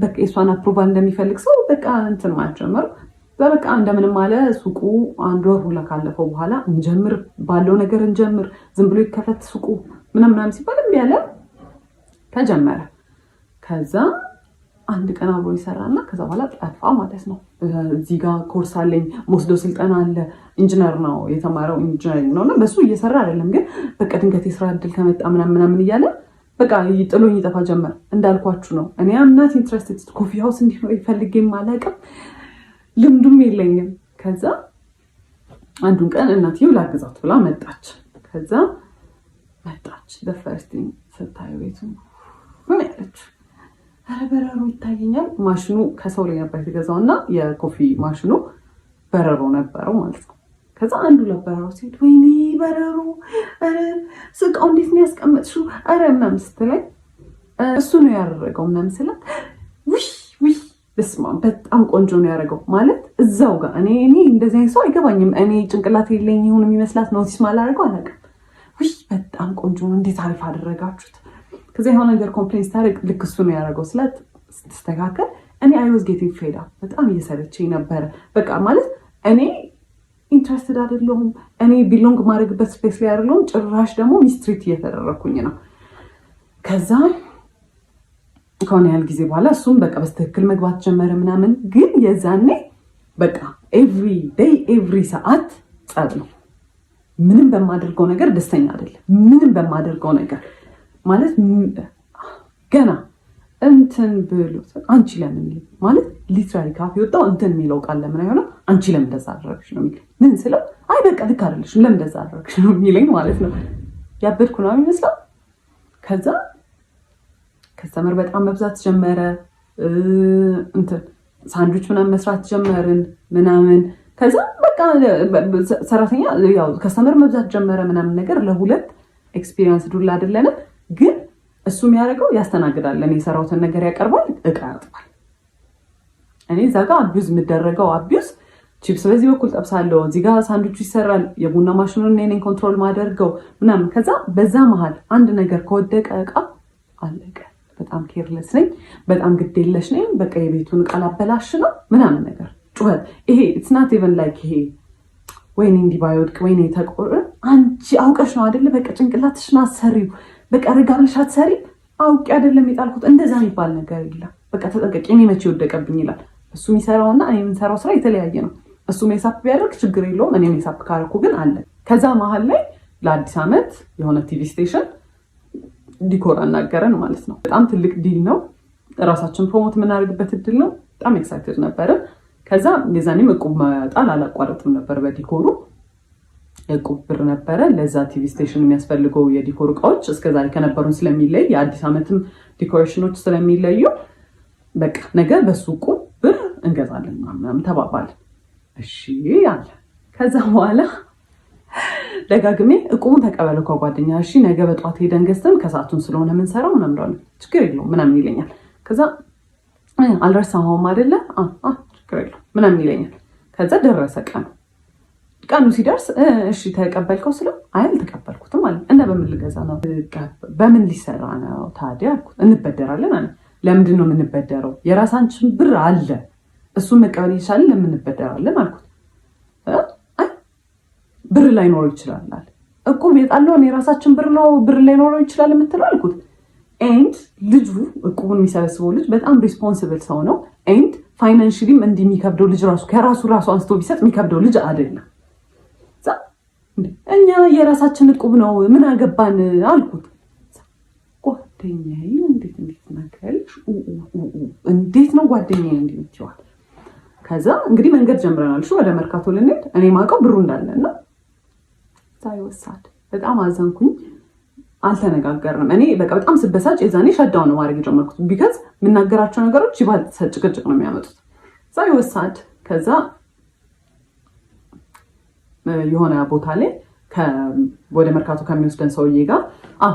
በቃ እሷን አፕሮቫል እንደሚፈልግ ሰው በቃ እንትን ማለት ጀመርኩ። በቃ እንደምንም አለ ሱቁ 1 ወር ሁላ ካለፈው በኋላ እንጀምር ባለው ነገር እንጀምር፣ ዝም ብሎ ይከፈት ሱቁ ምናምን ሲባል እምቢ አለ። ተጀመረ። ከዛ አንድ ቀን አብሮ ይሰራና ከዛ በኋላ ጠፋ ማለት ነው። እዚህ ጋር ኮርስ አለኝ ወስዶ ስልጠና አለ። ኢንጂነር ነው የተማረው ኢንጂነሪንግ ነውና በሱ እየሰራ አይደለም፣ ግን በቃ ድንገት የስራ እድል ከመጣ ምናምን እያለ በቃ ጥሎኝ ይጠፋ ጀመር። እንዳልኳችሁ ነው እኔ አምናት ኢንትረስትድ ኮፊ ሃውስ እንዲኖር ይፈልገኝ ማለቅም ልምዱም የለኝም። ከዛ አንዱን ቀን እናትየው ላግዛት ብላ መጣች። ከዛ መጣች ለፈርስቲንግ ስታየው ቤቱ ምን ያለች አረ በረሮ ይታየኛል። ማሽኑ ከሰው ላይ ነበር የተገዛውና የኮፊ ማሽኑ በረሮ ነበረው ማለት ነው። ከዛ አንዱ ለበረሮ ሲል ወይኔ በረሮ አረ ስቃው እንዴት ነው ያስቀመጥሽው አረ ምናምን ስትለኝ እሱ ነው ያደረገው ምናምን ስላት ውይ በስመ አብ በጣም ቆንጆ ነው ያደረገው ማለት እዛው ጋር እኔ እንደዚህ አይነት ሰው አይገባኝም። እኔ ጭንቅላት የለኝ ይሁን የሚመስላት ኖቲስ ማላደርገው አላውቅም። ውይ በጣም ቆንጆ ነው፣ እንዴት አሪፍ አደረጋችሁት። ከዛ የሆነ ነገር ኮምፕሌን ስታደርግ ልክ እሱ ነው ያደረገው ስላት ስትስተካከል እኔ አይ ዋዝ ጌቲንግ ፌድ አፕ በጣም እየሰለቸኝ ነበረ። በቃ ማለት እኔ ኢንትረስትድ አይደለሁም፣ እኔ ቢሎንግ ማድረግበት ስፔስ ላይ አይደለሁም፣ ጭራሽ ደግሞ ሚስትሪት እየተደረግኩኝ ነው። ከዛ ከሆነ ያህል ጊዜ በኋላ እሱም በቃ በስትክክል መግባት ጀመረ ምናምን። ግን የዛኔ በቃ ኤቭሪ ዴይ ኤቭሪ ሰዓት ጸብ ነው። ምንም በማደርገው ነገር ደስተኛ አይደለም። ምንም በማደርገው ነገር ማለት ገና እንትን ብሎ አንቺ ለምን ማለት ሊትራሊ ካፍ የወጣው እንትን የሚለው ቃል ለምን አይሆንም? አንቺ ለምን እንደዛ አደረግሽ ነው የሚለኝ። ምን ስለው አይ በቃ ልክ አይደለሽም ለምን እንደዛ አደረግሽ ነው የሚለኝ ማለት ነው። ያበድኩ ነው የሚመስለው። ከዛ ከስተመር በጣም መብዛት ጀመረ። እንትን ሳንድዊች ምናምን መስራት ጀመርን ምናምን። ከዛ በቃ ሰራተኛ ያው ከስተመር መብዛት ጀመረ ምናምን ነገር። ለሁለት ኤክስፒሪየንስ ዱላ አይደለንም ግን እሱ የሚያደርገው ያስተናግዳል። እኔ የሰራሁትን ነገር ያቀርባል፣ እቃ ያጥባል። እኔ እዛ ጋር አቢዩዝ የምደረገው አቢዩዝ ቺፕስ በዚህ በኩል ጠብሳለሁ፣ እዚህ ጋር ሳንድዊቹ ይሰራል፣ የቡና ማሽኑን እኔ ኮንትሮል ማደርገው ምናምን። ከዛ በዛ መሀል አንድ ነገር ከወደቀ እቃ አለቀ። በጣም ኬርለስ ነኝ፣ በጣም ግዴለሽ ነኝ። በቃ የቤቱን እቃ ላበላሽ ነው ምናምን ነገር ጩኸት። ይሄ ኢትስ ናት ኢቨን ላይክ ይሄ ወይኔ እንዲህ ባይወድቅ ወይኔ ተቆረ አንቺ አውቀሽ ነው አይደለ? በቃ ጭንቅላትሽን አሰሪው በቃ ረጋ ብለሽ አትሰሪ። አውቄ አይደለም የጣልኩት እንደዛ የሚባል ነገር የለም። በቃ ተጠንቀቂ፣ እኔ መቼ ወደቀብኝ ይላል። እሱ የሚሰራውና እኔ የምንሰራው ስራ የተለያየ ነው። እሱ ሜሳፕ ቢያደርግ ችግር የለውም፣ እኔ ሜሳፕ ካረኩ ግን አለ። ከዛ መሀል ላይ ለአዲስ ዓመት የሆነ ቲቪ ስቴሽን ዲኮር አናገረን ማለት ነው። በጣም ትልቅ ዲል ነው፣ ራሳችን ፕሮሞት የምናደርግበት እድል ነው። በጣም ኤክሳይትድ ነበረ። ከዛ የዛኔም እቁብ መጣል አላቋረጥም ነበር በዲኮሩ። የእቁብ ብር ነበረ ለዛ ቲቪ ስቴሽን የሚያስፈልገው የዲኮር እቃዎች እስከዛሬ ከነበሩን ስለሚለይ የአዲስ ዓመትም ዲኮሬሽኖች ስለሚለዩ በቃ ነገር በሱ እቁብ ብር እንገዛለን ምናምን ተባባልን። እሺ አለ። ከዛ በኋላ ደጋግሜ እቁቡን ተቀበለው ከጓደኛ። እሺ ነገ በጧት ሄደን ገዝተን ከሰዓቱን ስለሆነ የምንሰራው ምናምን ችግር የለውም ምናምን ይለኛል። ከዛ አልረሳኸውም አይደለ? ችግር የለውም ምናምን ይለኛል። ከዛ ደረሰ ቀኑ ሲደርስ እሺ ተቀበልከው ስለው አይ አልተቀበልኩትም አለ። እና በምን ልገዛ ነው? በምን ሊሰራ ነው ታዲያ አልኩት። እንበደራለን አለ። ለምንድን ነው የምንበደረው? የራሳችን ብር አለ፣ እሱን መቀበል ይቻላል፣ ለምን እንበደራለን አልኩት። አይ ብር ላይኖረው ይችላል አለ። እቁብ የጣለውን የራሳችን ብር ነው፣ ብር ላይኖረው ይችላል የምትለው አልኩት። ኤንድ ልጁ እቁቡን የሚሰበስበው ልጅ በጣም ሪስፖንሲብል ሰው ነው። ኤንድ ፋይናንሽሊም እንዲህ የሚከብደው ልጅ ራሱ ከራሱ አንስቶ ቢሰጥ የሚከብደው ልጅ አይደለም። እኛ የራሳችን እቁብ ነው ምን አገባን አልኩት። ጓደኛዬ እንዴት ነው ጓደኛዬ እንዴት ይችላል? ከዛ እንግዲህ መንገድ ጀምረናል። እሺ ወደ መርካቶ ልንሄድ እኔ ማውቀው ብሩ እንዳለና ሳይወሳድ በጣም አዘንኩኝ። አልተነጋገርንም። እኔ በቃ በጣም ስበሳጭ የዛኔ ሸዳው ነው ማድረግ የጀመርኩት። ቢካዝ የምናገራቸው ነገሮች ይባል ጭቅጭቅ ነው የሚያመጡት። ሳይወሳድ ከዛ የሆነ ቦታ ላይ ወደ መርካቶ ከሚወስደን ሰውዬ ጋር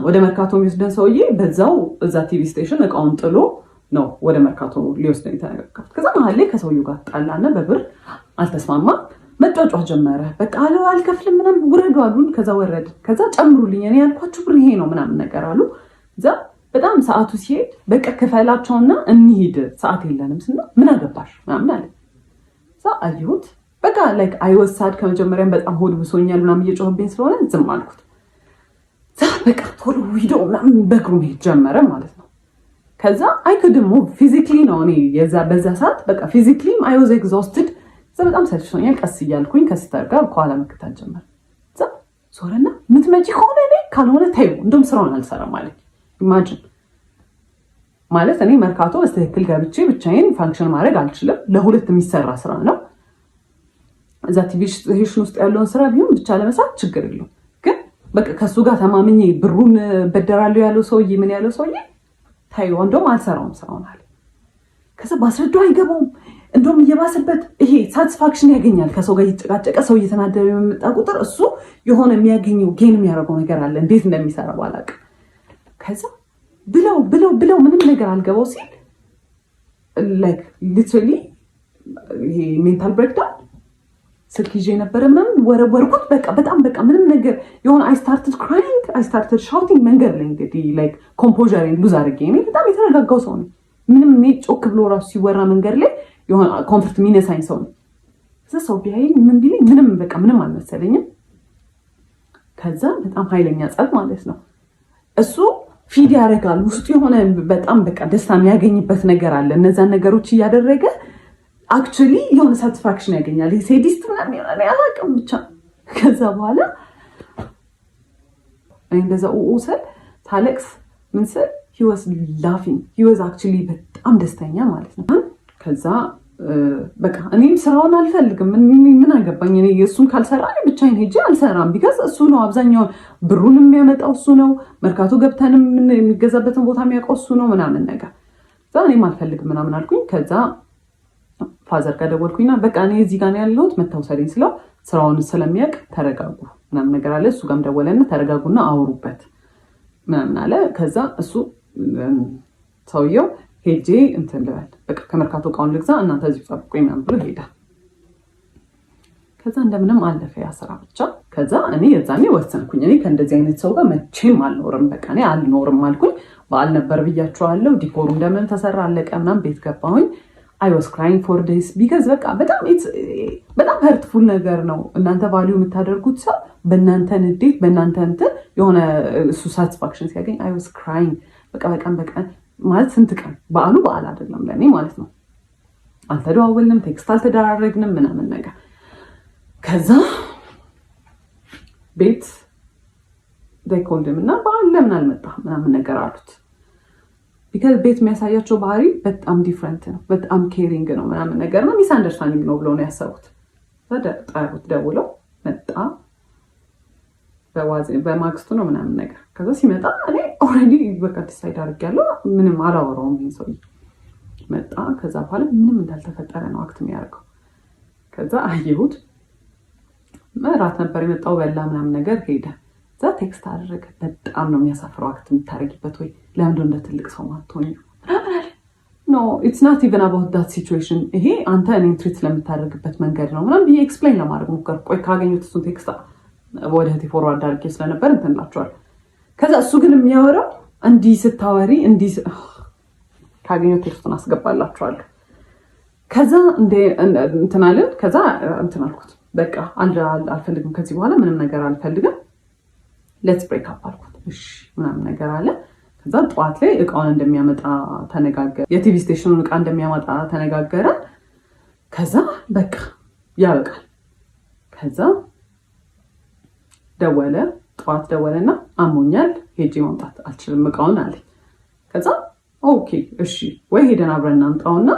ወደ መርካቶ የሚወስደን ሰውዬ በዛው እዛ ቲቪ ስቴሽን እቃውን ጥሎ ነው ወደ መርካቶ ሊወስደን የተነጋገርኩት። ከዛ መሀል ላይ ከሰውዬው ጋር ጣላና በብር አልተስማማም። መጫጫ ጀመረ። በቃ አልከፍልም ምናምን ውረዱ አሉን። ከዛ ወረድን። ከዛ ጨምሩልኝ እኔ ያልኳችሁ ብር ይሄ ነው ምናምን ነገር አሉ። እዛ በጣም ሰዓቱ ሲሄድ በቃ ክፈላቸውና እንሂድ ሰዓት የለንም ስና ምን አገባሽ ምናምን አለ። እዛ አየሁት። በቃ ላይክ አይወሳድ ከመጀመሪያም በጣም ሆድ ብሶኛል ምናምን እየጮህብኝ ስለሆነ ዝም አልኩት። በቃ ቶሎ ሂዶ ምናምን በእግሩ መሄድ ጀመረ ማለት ነው። ከዛ አይክድሞ ፊዚክሊ ነው እኔ በዛ ሰዓት በቃ ፊዚክሊም አይ ዋዝ ኤግዞስትድ። እዛ በጣም ሰልችቶኛል። ቀስ እያልኩኝ ከስተር ጋር ከኋላ መከታተል ጀመረ። እዛ ዞረና ምትመጪ ከሆነ እኔ ካልሆነ ተይው እንደውም ስራውን አልሰራም ማለት ኢማጂን ማለት እኔ መርካቶ በስትክክል ገብቼ ብቻዬን ፋንክሽን ማድረግ አልችልም። ለሁለት የሚሰራ ስራ ነው። እዛ ቲቪ ስቴሽን ውስጥ ያለውን ስራ ቢሆን ብቻ ለመስራት ችግር የለውም። ግን በቃ ከሱ ጋር ተማምኜ ብሩን በደራለሁ ያለው ሰውዬ ምን ያለው ሰውዬ ታይው እንደውም አልሰራውም ስራውን አለ። ከዛ ባስረዳው አይገባውም። እንደውም እየባሰበት ይሄ ሳቲስፋክሽን ያገኛል። ከሰው ጋር እየተጨቃጨቀ ሰው እየተናደረ በመጣ ቁጥር እሱ የሆነ የሚያገኘው ጌን የሚያደርገው ነገር አለ። እንዴት እንደሚሰራ ባላውቅም ከዛ ብለው ምንም ነገር አልገባው ሲል ላይክ ሊትራሊ ይሄ ሜንታል ብሬክዳውን ስልክ ይዤ ነበረ ምናምን ወረወርኩት። በጣም ምንም ነገር የሆነ I started crying, I started shouting መንገድ ላይ እንግዲህ like composure ሉዝ አድርጌ እኔ በጣም የተረጋጋው ሰው ነኝ። ምንም እኔ ጮክ ብሎ ራሱ ሲወራ መንገድ ላይ የሆነ ኮንፈርት የሚነሳኝ ሰው ነኝ። ሰው ቢያየኝ ምን ቢለኝ ምንም አልመሰለኝም። ከዛ በጣም ኃይለኛ ጸብ ማለት ነው። እሱ ፊድ ያደርጋል ውስጡ የሆነ በጣም ደስታ የሚያገኝበት ነገር አለ። እነዛን ነገሮች እያደረገ አክቹሊ የሆነ ሳቲስፋክሽን ያገኛል። ሴዲስት ምናምን ይሆናል አላውቅም ብቻ። ከዛ በኋላ እንደዛ ኡኡሰል ታለቅስ ምን ስል he was laughing, he was actually በጣም ደስተኛ ማለት ነው። ከዛ በቃ እኔም ስራውን አልፈልግም ምን አገባኝ እኔ እሱን ካልሰራ እኔ ብቻዬን ሄጄ አልሰራም። ቢካዝ እሱ ነው አብዛኛውን ብሩን የሚያመጣው እሱ ነው። መርካቶ ገብተንም የሚገዛበትን ቦታ የሚያውቀው እሱ ነው ምናምን ነገር። ከዛ እኔም አልፈልግም ምናምን አልኩኝ። ከዛ ፋዘር ጋር ደወልኩኝና በቃ እኔ እዚህ ጋር ነው ያለሁት መታወሰልኝ ስለው ስራውን ስለሚያውቅ ተረጋጉ ምናምን ነገር አለ። እሱ ጋርም ደወለና ተረጋጉና አውሩበት ምናምን አለ። ከዛ እሱ ሰውየው ሄጄ እንትን ልበል በቃ ከመርካቶ እቃውን ልግዛ እናንተ እዚህ ጠብቁኝ ምናምን ብሎ ሄዳ። ከዛ እንደምንም አለፈ ያ ስራ ብቻ። ከዛ እኔ የዛኔ ወሰንኩኝ እኔ ከእንደዚህ አይነት ሰው ጋር መቼም አልኖርም፣ በቃ እኔ አልኖርም አልኩኝ። በዓል ነበር ብያቸዋለሁ። ዲኮሩ እንደምን ተሰራ አለቀ ምናምን ቤት ገባሁኝ። I was crying for days because በቃ በጣም hurtful ነገር ነው። እናንተ ቫልዩ የምታደርጉት ሰው በእናንተ ንዴት በእናንተ እንትን የሆነ እሱ ሳቲስፋክሽን ሲያገኝ I was crying በቃ ማለት ስንት ቀን በዓል አይደለም ለኔ ማለት ነው። አልተደዋወልንም፣ ቴክስት አልተደራረግንም ምናምን ነገር። ከዛ ቤት they called him እና በዓል ለምን አልመጣም ምናምን ነገር አሉት። ቢካዝ ቤት የሚያሳያቸው ባህሪ በጣም ዲፍረንት ነው፣ በጣም ኬሪንግ ነው ምናምን ነገር ነው። ሚስ አንደርስታንዲንግ ነው ብለው ነው ያሰቡት። ጠሩት፣ ደውለው መጣ። በማግስቱ ነው ምናምን ነገር። ከዛ ሲመጣ እኔ ኦልሬዲ በቃ ዲሳይድ አድርጌያለሁ፣ ምንም አላወራውም። ይሄን ሰውዬ መጣ። ከዛ በኋላ ምንም እንዳልተፈጠረ ነው አክት የሚያደርገው። ከዛ አየሁት። እራት ነበር የመጣው፣ በላ ምናምን ነገር ሄደ። እዛ ቴክስት አደረገ። በጣም ነው የሚያሳፍረው አክት የምታደርጊበት ወይ ለምንድን እንደ ትልቅ ሰው ማትሆኝ ኖ ኢትስ ናት ኢቨን አባውት ዳት ሲቹዌሽን። ይሄ አንተ እኔን ትሪት ለምታደርግበት መንገድ ነው ምናምን ብዬ ኤክስፕሌን ለማድረግ ሞከርኩ። ቆይ ካገኙት እሱን ቴክስት ወደ እህቴ ፎርዋርድ አድርጌ ስለነበር እንትን እላቸዋለሁ። ከዛ እሱ ግን የሚያወራው እንዲህ ስታወሪ እንዲህ ካገኙት ቴክስቱን አስገባላችኋለሁ። ከዛ እንትን አለን። ከዛ እንትን አልኩት በቃ አልፈልግም ከዚህ በኋላ ምንም ነገር አልፈልግም፣ ሌትስ ብሬክ አፕ አልኩት። እሺ ምናምን ነገር አለ። ከዛ ጠዋት ላይ እቃውን እንደሚያመጣ ተነጋገረ። የቲቪ ስቴሽኑን እቃ እንደሚያመጣ ተነጋገረ። ከዛ በቃ ያበቃል። ከዛ ደወለ፣ ጠዋት ደወለና አሞኛል ሄጄ ማምጣት አልችልም እቃውን አለኝ። ከዛ ኦኬ እሺ ወይ ሄደን አብረን እናምጣውና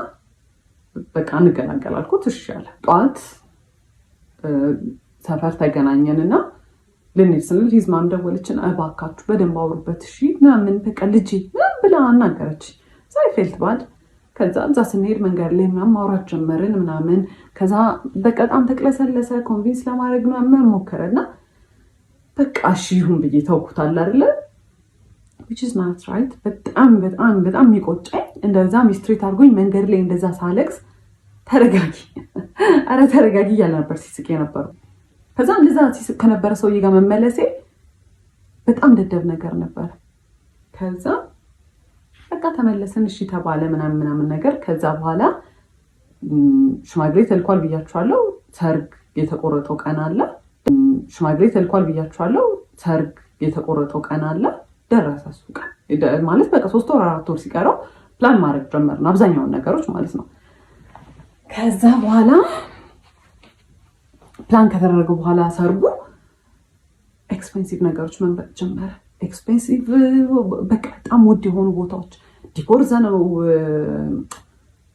በቃ እንገላገል አልኩት። እሺ አለ። ጠዋት ሰፈር ተገናኘንና ልንሄድ ስንል ሂዝማም ደወለችን። እባካችሁ በደንብ አውሩበት እሺ ምናምን በቃ ልጄ ምናምን ብላ አናገረች። ፌልት ባድ። ከዛ እዛ ስንሄድ መንገድ ላይ ምናምን ማውራት ጀመርን ምናምን። ከዛ በጣም ተቅለሰለሰ። ኮንቪንስ ለማድረግ ምናምን ሞከረና በቃ እሺ ይሁን ብዬ ተውኩታል አይደለ which is not right። በጣም የሚቆጨኝ እንደዛ ሚስትሪት አድርጎኝ መንገድ ላይ እንደዛ ሳለቅስ ተረጋጊ አረ ተረጋጊ እያለ ነበር ሲስቅ የነበረው። ከዛ እንደዛ ሲስቅ ከነበረ ሰውዬ ጋር መመለሴ በጣም ደደብ ነገር ነበር። ከዛ በቃ ተመለስን እሺ ተባለ ምናምን ነገር። ከዛ በኋላ ሽማግሌ ተልኳል ብያችኋለሁ። ሰርግ የተቆረጠው ቀን አለ። ሽማግሌ ተልኳል ብያችኋለሁ። ሰርግ የተቆረጠው ቀን አለ። ደረሰ እሱ ቀን ማለት በቃ 3 ወር 4 ወር ሲቀረው ፕላን ማድረግ ጀመርን አብዛኛውን ነገሮች ማለት ነው። ከዛ በኋላ ፕላን ከተደረገ በኋላ ሰርጉ ኤክስፔንሲቭ ነገሮች መንበጥ ጀመረ። ኤክስፔንሲቭ በቃ በጣም ውድ የሆኑ ቦታዎች ዲኮር ዘነው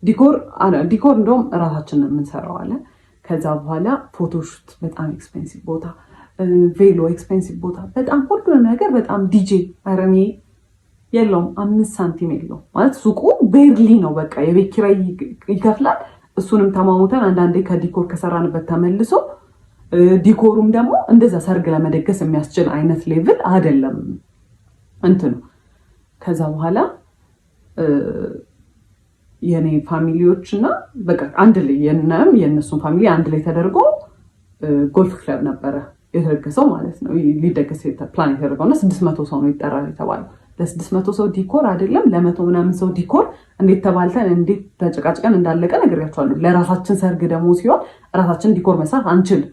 ዲኮር እንደውም እራሳችንን የምንሰራው አለ። ከዛ በኋላ ፎቶሹት በጣም ኤክስፔንሲቭ ቦታ፣ ቬሎ ኤክስፔንሲቭ ቦታ፣ በጣም ሁሉንም ነገር በጣም ዲጄ አረኔ የለውም 5 ሳንቲም የለውም ማለት ሱቁ ቤርሊ ነው። በቃ የቤት ኪራይ ይከፍላል። እሱንም ተማሙተን አንዳንዴ ከዲኮር ከሰራንበት ተመልሶ ዲኮሩም ደግሞ እንደዛ ሰርግ ለመደገስ የሚያስችል አይነት ሌቭል አይደለም እንትኑ። ከዛ በኋላ የኔ ፋሚሊዎች እና በቃ አንድ ላይ የነሱን ፋሚሊ አንድ ላይ ተደርጎ ጎልፍ ክለብ ነበረ የተደገሰው ማለት ነው። ሊደገስ ፕላን የተደረገውና 600 ሰው ነው ይጠራል የተባለው። ለ600 ሰው ዲኮር አይደለም ለ100 ምናምን ሰው ዲኮር እንዴት ተባልተን እንዴት ተጨቃጭቀን እንዳለቀ ነግሬያቸዋለሁ። ለራሳችን ሰርግ ደግሞ ሲሆን ራሳችን ዲኮር መስራት አንችልም።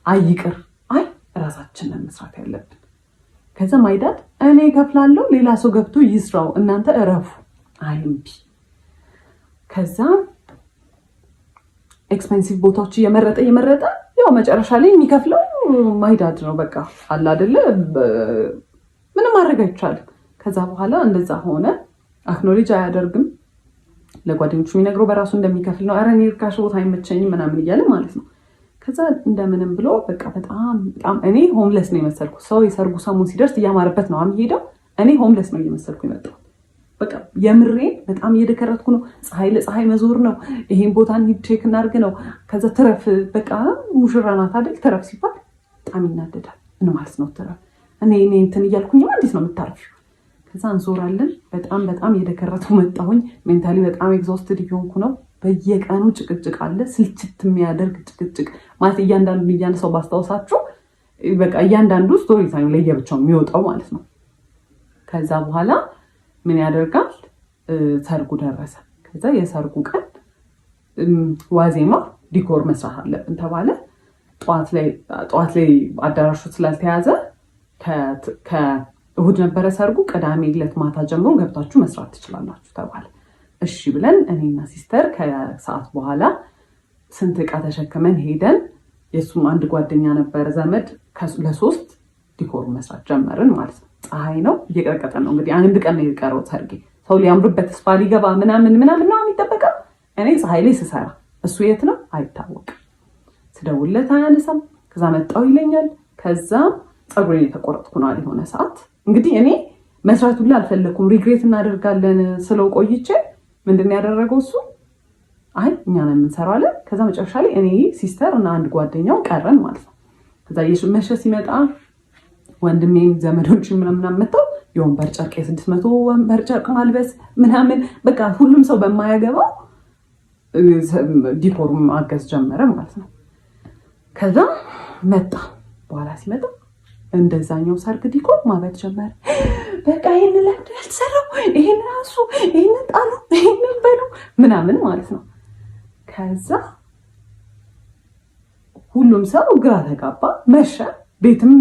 አይቅር አይ ራሳችንን መስራት ያለብን። ከዛ ማይዳድ እኔ እከፍላለሁ ሌላ ሰው ገብቶ ይስራው እናንተ እረፉ። አይ እምቢ። ከዛ ኤክስፔንሲቭ ቦታዎች እየመረጠ ያው መጨረሻ ላይ የሚከፍለው ማይዳድ ነው። በቃ አለ አይደለ ምንም ማድረግ አይቻልም። ከዛ በኋላ እንደዛ ሆነ። አክኖሌጅ አያደርግም። ለጓደኞቹ የሚነግረው በራሱ እንደሚከፍል ነው። ኧረ እኔ ርካሽ ቦታ አይመቸኝም ምናምን እያለ ማለት ነው። ከዛ እንደምንም ብሎ በቃ በጣም እኔ ሆምለስ ነው የመሰልኩ። ሰው የሰርጉ ሰሞን ሲደርስ እያማረበት ነው የሚሄደው። እኔ ሆምለስ ነው እየመሰልኩ የመጣው። በቃ የምሬን በጣም እየደከረትኩ ነው። ፀሐይ ለፀሐይ መዞር ነው። ይሄን ቦታ እንሂድ ቼክ እናድርግ ነው። ከዛ ትረፍ በቃ ሙሽራ ናት አይደል? ትረፍ ሲባል በጣም ይናደዳል። ምን ማለት ነው ትረፍ? እኔ እንትን እያልኩኝ እንዴት ነው የምታርፊው? ከዛ እንዞራለን። በጣም እየደከረቱ መጣሁኝ። ሜንታሊ በጣም ኤግዞስትድ እየሆንኩ ነው። በየቀኑ ጭቅጭቅ አለ። ስልችት የሚያደርግ ጭቅጭቅ ማለት እያንዳንዱ ሰው ባስታውሳችሁ በቃ እያንዳንዱ ስቶሪ ታይም ለየብቻው የሚወጣው ማለት ነው። ከዛ በኋላ ምን ያደርጋል? ሰርጉ ደረሰ። ከዛ የሰርጉ ቀን ዋዜማ ዲኮር መስራት አለብን ተባለ። ጠዋት ላይ አዳራሹ ስላልተያዘ ከእሁድ ነበረ ሰርጉ። ቅዳሜ ዕለት ማታ ጀምሮ ገብታችሁ መስራት ትችላላችሁ ተባለ። እሺ ብለን እኔና ሲስተር ከሰዓት በኋላ ስንት ዕቃ ተሸክመን ሄደን የሱም አንድ ጓደኛ ነበረ ዘመድ ለ3 ዲኮር መስራት ጀመርን ማለት ነው። ፀሐይ ነው እየቀረቀጠ ነው እንግዲህ አንድ ቀን ነው የቀረው ሰርጌ። ሰው ሊያምርበት ተስፋ ሊገባ ምናምን ነው የሚጠበቀው። እኔ ፀሐይ ላይ ስሰራ እሱ የት ነው አይታወቅም። ስደውልለት አያነሳም። ከዛ መጣው ይለኛል። ከዛ ፀጉሬን የተቆረጥኩ ነው የሆነ ሰዓት እንግዲህ እኔ መስራት ሁሉ አልፈለኩም። ሪግሬት እናደርጋለን ስለው ቆይቼ ምንድነው ያደረገው እሱ አይ እኛ ነን የምንሰራው አለ። ከዛ መጨረሻ ላይ እኔ ሲስተር እና አንድ ጓደኛው ቀረን ማለት ነው። ከዛ የሽመሸ ሲመጣ ወንድሜም ዘመዶች ምናምን መጣው የወንበር ጨርቅ 600 ወንበር ጨርቅ ማልበስ ምናምን በቃ ሁሉም ሰው በማያገባው ዲኮር ማገዝ ጀመረ ማለት ነው። ከዛ መጣ በኋላ ሲመጣ እንደዛኛው ሰርግ ዲኮር ማበድ ጀመረ። በቃ ይሄን ለምድ ያልሰራው ይሄን ራሱ ይሄን ጣሉ ይሄን በሉ ምናምን ማለት ነው። ከዛ ሁሉም ሰው ግራ ተጋባ። መሸ። ቤትም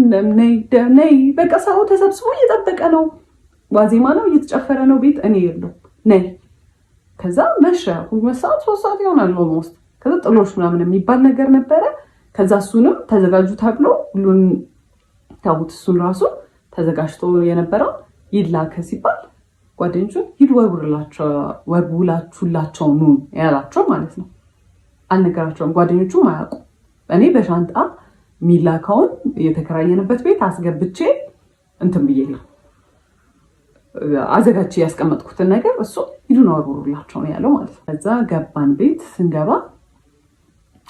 ነይ በቃ ሰው ተሰብስቦ እየጠበቀ ነው። ዋዜማ ነው እየተጨፈረ ነው ቤት እኔ የለው ነይ። ከዛ መሸ። 2 ሰዓት 3 ሰዓት ይሆናል ኦልሞስት። ከዛ ጥሎሽ ምናምን የሚባል ነገር ነበረ። ከዛ እሱንም ተዘጋጁ ተብሎ ሁሉን ታውት እሱን ራሱ ተዘጋጅቶ የነበረው ይላከ ሲባል ጓደኞቹን ሂድ ወርውላችሁላቸው ኑ ያላቸው ማለት ነው። አልነገራቸውም። ጓደኞቹም አያውቁ። እኔ በሻንጣ ሚላካውን የተከራየንበት ቤት አስገብቼ እንትን ብዬ አዘጋጅቼ ያስቀመጥኩትን ነገር እሱ ሂዱን ወርውላቸው ነው ያለው ማለት ነው። ከዛ ገባን። ቤት ስንገባ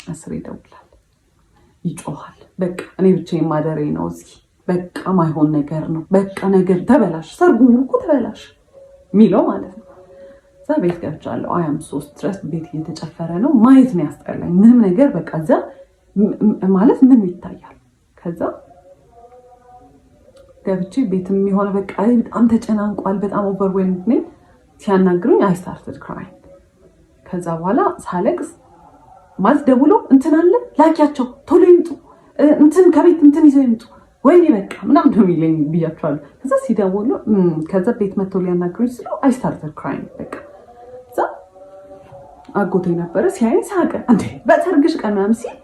10 ይደውላል፣ ይጮሃል። በቃ እኔ ብቻዬን ማደሬ ነው እዚህ በቃ ማይሆን ነገር ነው። በቃ ነገር ተበላሽ፣ ሰርጉ እኮ ተበላሽ ሚለው ማለት ነው። እዛ ቤት ገብቻለሁ። አያም 3 ድረስ ቤት እየተጨፈረ ነው። ማየት ነው ያስጠላኝ። ምንም ነገር በቃ እዛ ማለት ምን ይታያል። ከዛ ገብቼ ቤትም የሆነ በቃ በጣም ተጨናንቋል። በጣም ኦቨርዌልምድ ነኝ። ሲያናግሩኝ አይ ስታርትድ ክራይንግ። ከዛ በኋላ ሳለቅስ ማለት ደውሎ እንትን አለ ላኪያቸው ቶሎ ይምጡ እንትን ከቤት እንትን ይዘው ይምጡ ወይኔ በቃ ምናምን ነው የሚለኝ ብያቸዋለሁ። ከዛ ሲደውሉ ከዛ ቤት መጥቶ ሊያናግሩኝ ስለው አይ ስታርትድ ክራይንግ በቃ። ከዛ አጎቴ ነበረ ሲያይኝ ሳቀ። እንዴ በሰርግሽ ቀን ምናምን ሲል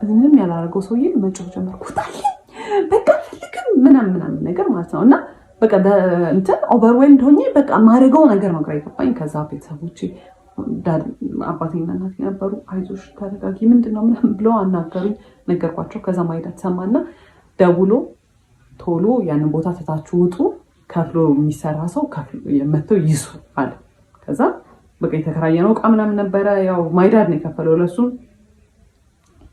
ምንም ያላረገው ሰውዬ መጮህ ጀመርኩ። በቃ ፈልግም ምናምን ነገር ማለት ነው። እና በቃ እንትን ኦቨርዌልምድ ሆኜ በቃ ማድረገው ነገር ነው ግራ የገባኝ። ከዛ ቤተሰቦቼ አባቴና እናቴ ነበሩ። አይዞሽ ተረጋጊ ምንድነው ምናምን ብለው አናገሩኝ። ነገርኳቸው። ከዛ ማይዳት ሰማና ደውሎ ቶሎ ያንን ቦታ ትታችሁ ውጡ፣ ከፍሎ የሚሰራ ሰው መጥተው ይስሩ አለ። ከዛ በቃ የተከራየነው ዕቃ ምናምን ነበረ። ያው ማይዳድ ነው የከፈለው ለሱ።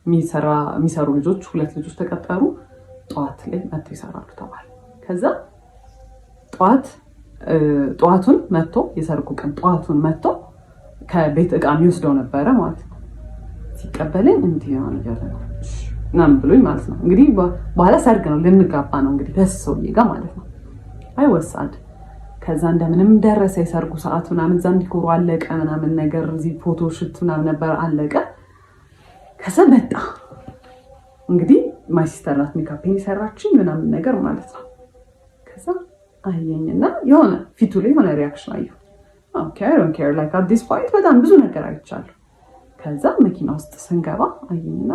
የሚሰሩ ልጆች 2 ልጆች ተቀጠሩ። ጠዋት ላይ መጥተው ይሰራሉ ተባለ። ከዛ ጠዋቱን መጥቶ የሰርጉ ቀን ጠዋቱን መጥቶ ከቤት ዕቃ የሚወስደው ነበረ ማለት ነው። ሲቀበለኝ እንዲህ ነው ያለው። ምናምን ብሎኝ ማለት ነው። እንግዲህ በኋላ ሰርግ ነው ልንጋባ ነው እንግዲህ ከዚህ ሰውዬ ጋር ማለት ነው። አይወሳድ ከዛ እንደምንም ደረሰ የሰርጉ ሰዓት ምናምን እዛ ዲኮሩ አለቀ ምናምን ነገር እዚህ ፎቶ ሽት ምናምን ነበር አለቀ። ከዛ መጣ እንግዲህ ማይ ሲስተር ናት ሜካፔን የሰራችኝ ምናምን ነገር ማለት ነው። ከዛ አየኝና የሆነ ፊቱ ላይ የሆነ ሪያክሽን አየሁ። ኦኬ አይ ዶንት ኬር ላይክ አት ዲስ ፖይንት በጣም ብዙ ነገር አይቻለሁ። ከዛ መኪና ውስጥ ስንገባ አየኝና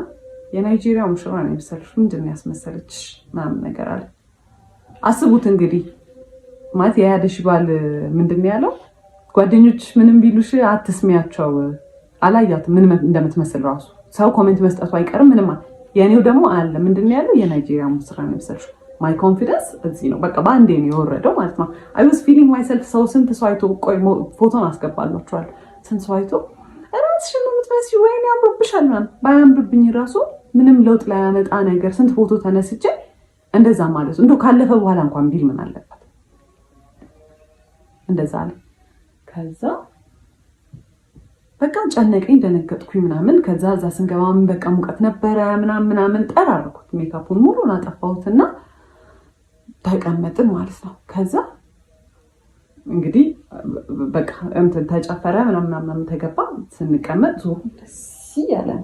የናይጄሪያ ሙሽራ ነው የመሰለሽ ምንድን ነው ያስመሰለችሽ ምናምን ነገር አለ። አስቡት እንግዲህ ማለት የያደሽ ባል ምንድን ያለው ጓደኞች ምንም ቢሉሽ አትስሚያቸው አላያት ምን እንደምትመስል ራሱ ሰው ኮሜንት መስጠቱ አይቀርም ምንም የኔው ደግሞ አለ ምንድን ያለው የናይጄሪያ ሙሽራ ነው የመሰለሽ ማይ ኮንፊደንስ እዚህ ነው በቃ ባንዴ ነው የወረደው ማለት ነው። አይ ዋዝ ፊሊንግ ማይሰልፍ ሰው ስንት ሰው አይቶ ቆይ ፎቶን አስገባላችኋል ስንት ሰው አይቶ ራስሽን ነው የምትመስዪው ወይኔ ያምርብሻል ምናምን ባያምርብኝ ራሱ ምንም ለውጥ ላይ ያመጣ ነገር ስንት ፎቶ ተነስቼ እንደዛ ማለት እንደው ካለፈ በኋላ እንኳን ቢል ምን አለበት እንደዛ አለ። ከዛ በቃ ጨነቀኝ ደነገጥኩኝ ምናምን። ከዛ እዛ ስንገባም በቃ ሙቀት ነበረ ምናምን ጠራርኩት ሜካፑን ሙሉን አጠፋሁትና ተቀመጥን ማለት ነው። ከዛ እንግዲህ በቃ እንትን ተጨፈረ ምናምን ተገባ ስንቀመጥ ዞሩ ደስ ያለን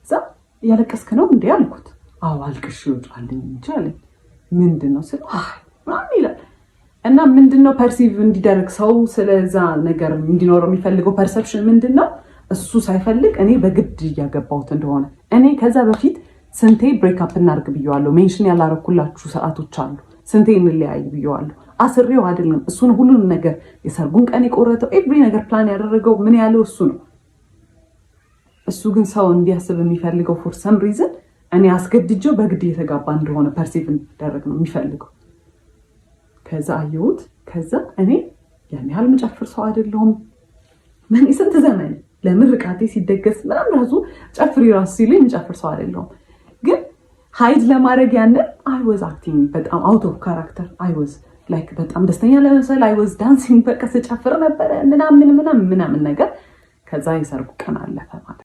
እዛ ያለቀስክ ነው እንዴ አልኩት። አዎ አልቅሽ ይወጣልኝ እንጂ ምንድነው ስለ ማን ይላል እና ምንድነው ፐርሲቭ እንዲደረግ ሰው ስለዛ ነገር እንዲኖረው የሚፈልገው ፐርሰፕሽን ምንድነው እሱ ሳይፈልግ እኔ በግድ እያገባሁት እንደሆነ እኔ ከዛ በፊት ስንቴ ብሬክ አፕ እናድርግ ብየዋለሁ። ሜንሽን ያላረኩላችሁ ሰዓቶች አሉ። ስንቴ እንለያይ ብየዋለሁ። አስሬው አይደለም እሱን ሁሉንም ነገር የሰርጉን ቀን የቆረጠው ኤቭሪ ነገር ፕላን ያደረገው ምን ያለው እሱ ነው። እሱ ግን ሰው እንዲያስብ የሚፈልገው ፎር ሰም ሪዝን እኔ አስገድጀው በግድ የተጋባ እንደሆነ ፐርሲቭ እንዲደረግ ነው የሚፈልገው። ከዛ አየሁት። ከዛ እኔ ያን ያህል መጨፍር ሰው አይደለሁም። ምን ስንት ዘመን ለምርቃቴ ሲደገስ ምናምን ራሱ ጨፍሪ ራሱ ሲሉኝ መጨፍር ሰው አይደለሁም። ግን ሃይድ ለማድረግ ያንን አይ ዋዝ አክቲንግ በጣም አውት ኦፍ ካራክተር አይ ዋዝ ላይክ በጣም ደስተኛ ለመሰል አይ ዋዝ ዳንሲንግ በቃ ስጨፍር ነበረ ምናምን ነገር። ከዛ የሰርጉ ቀን አለፈ ማለት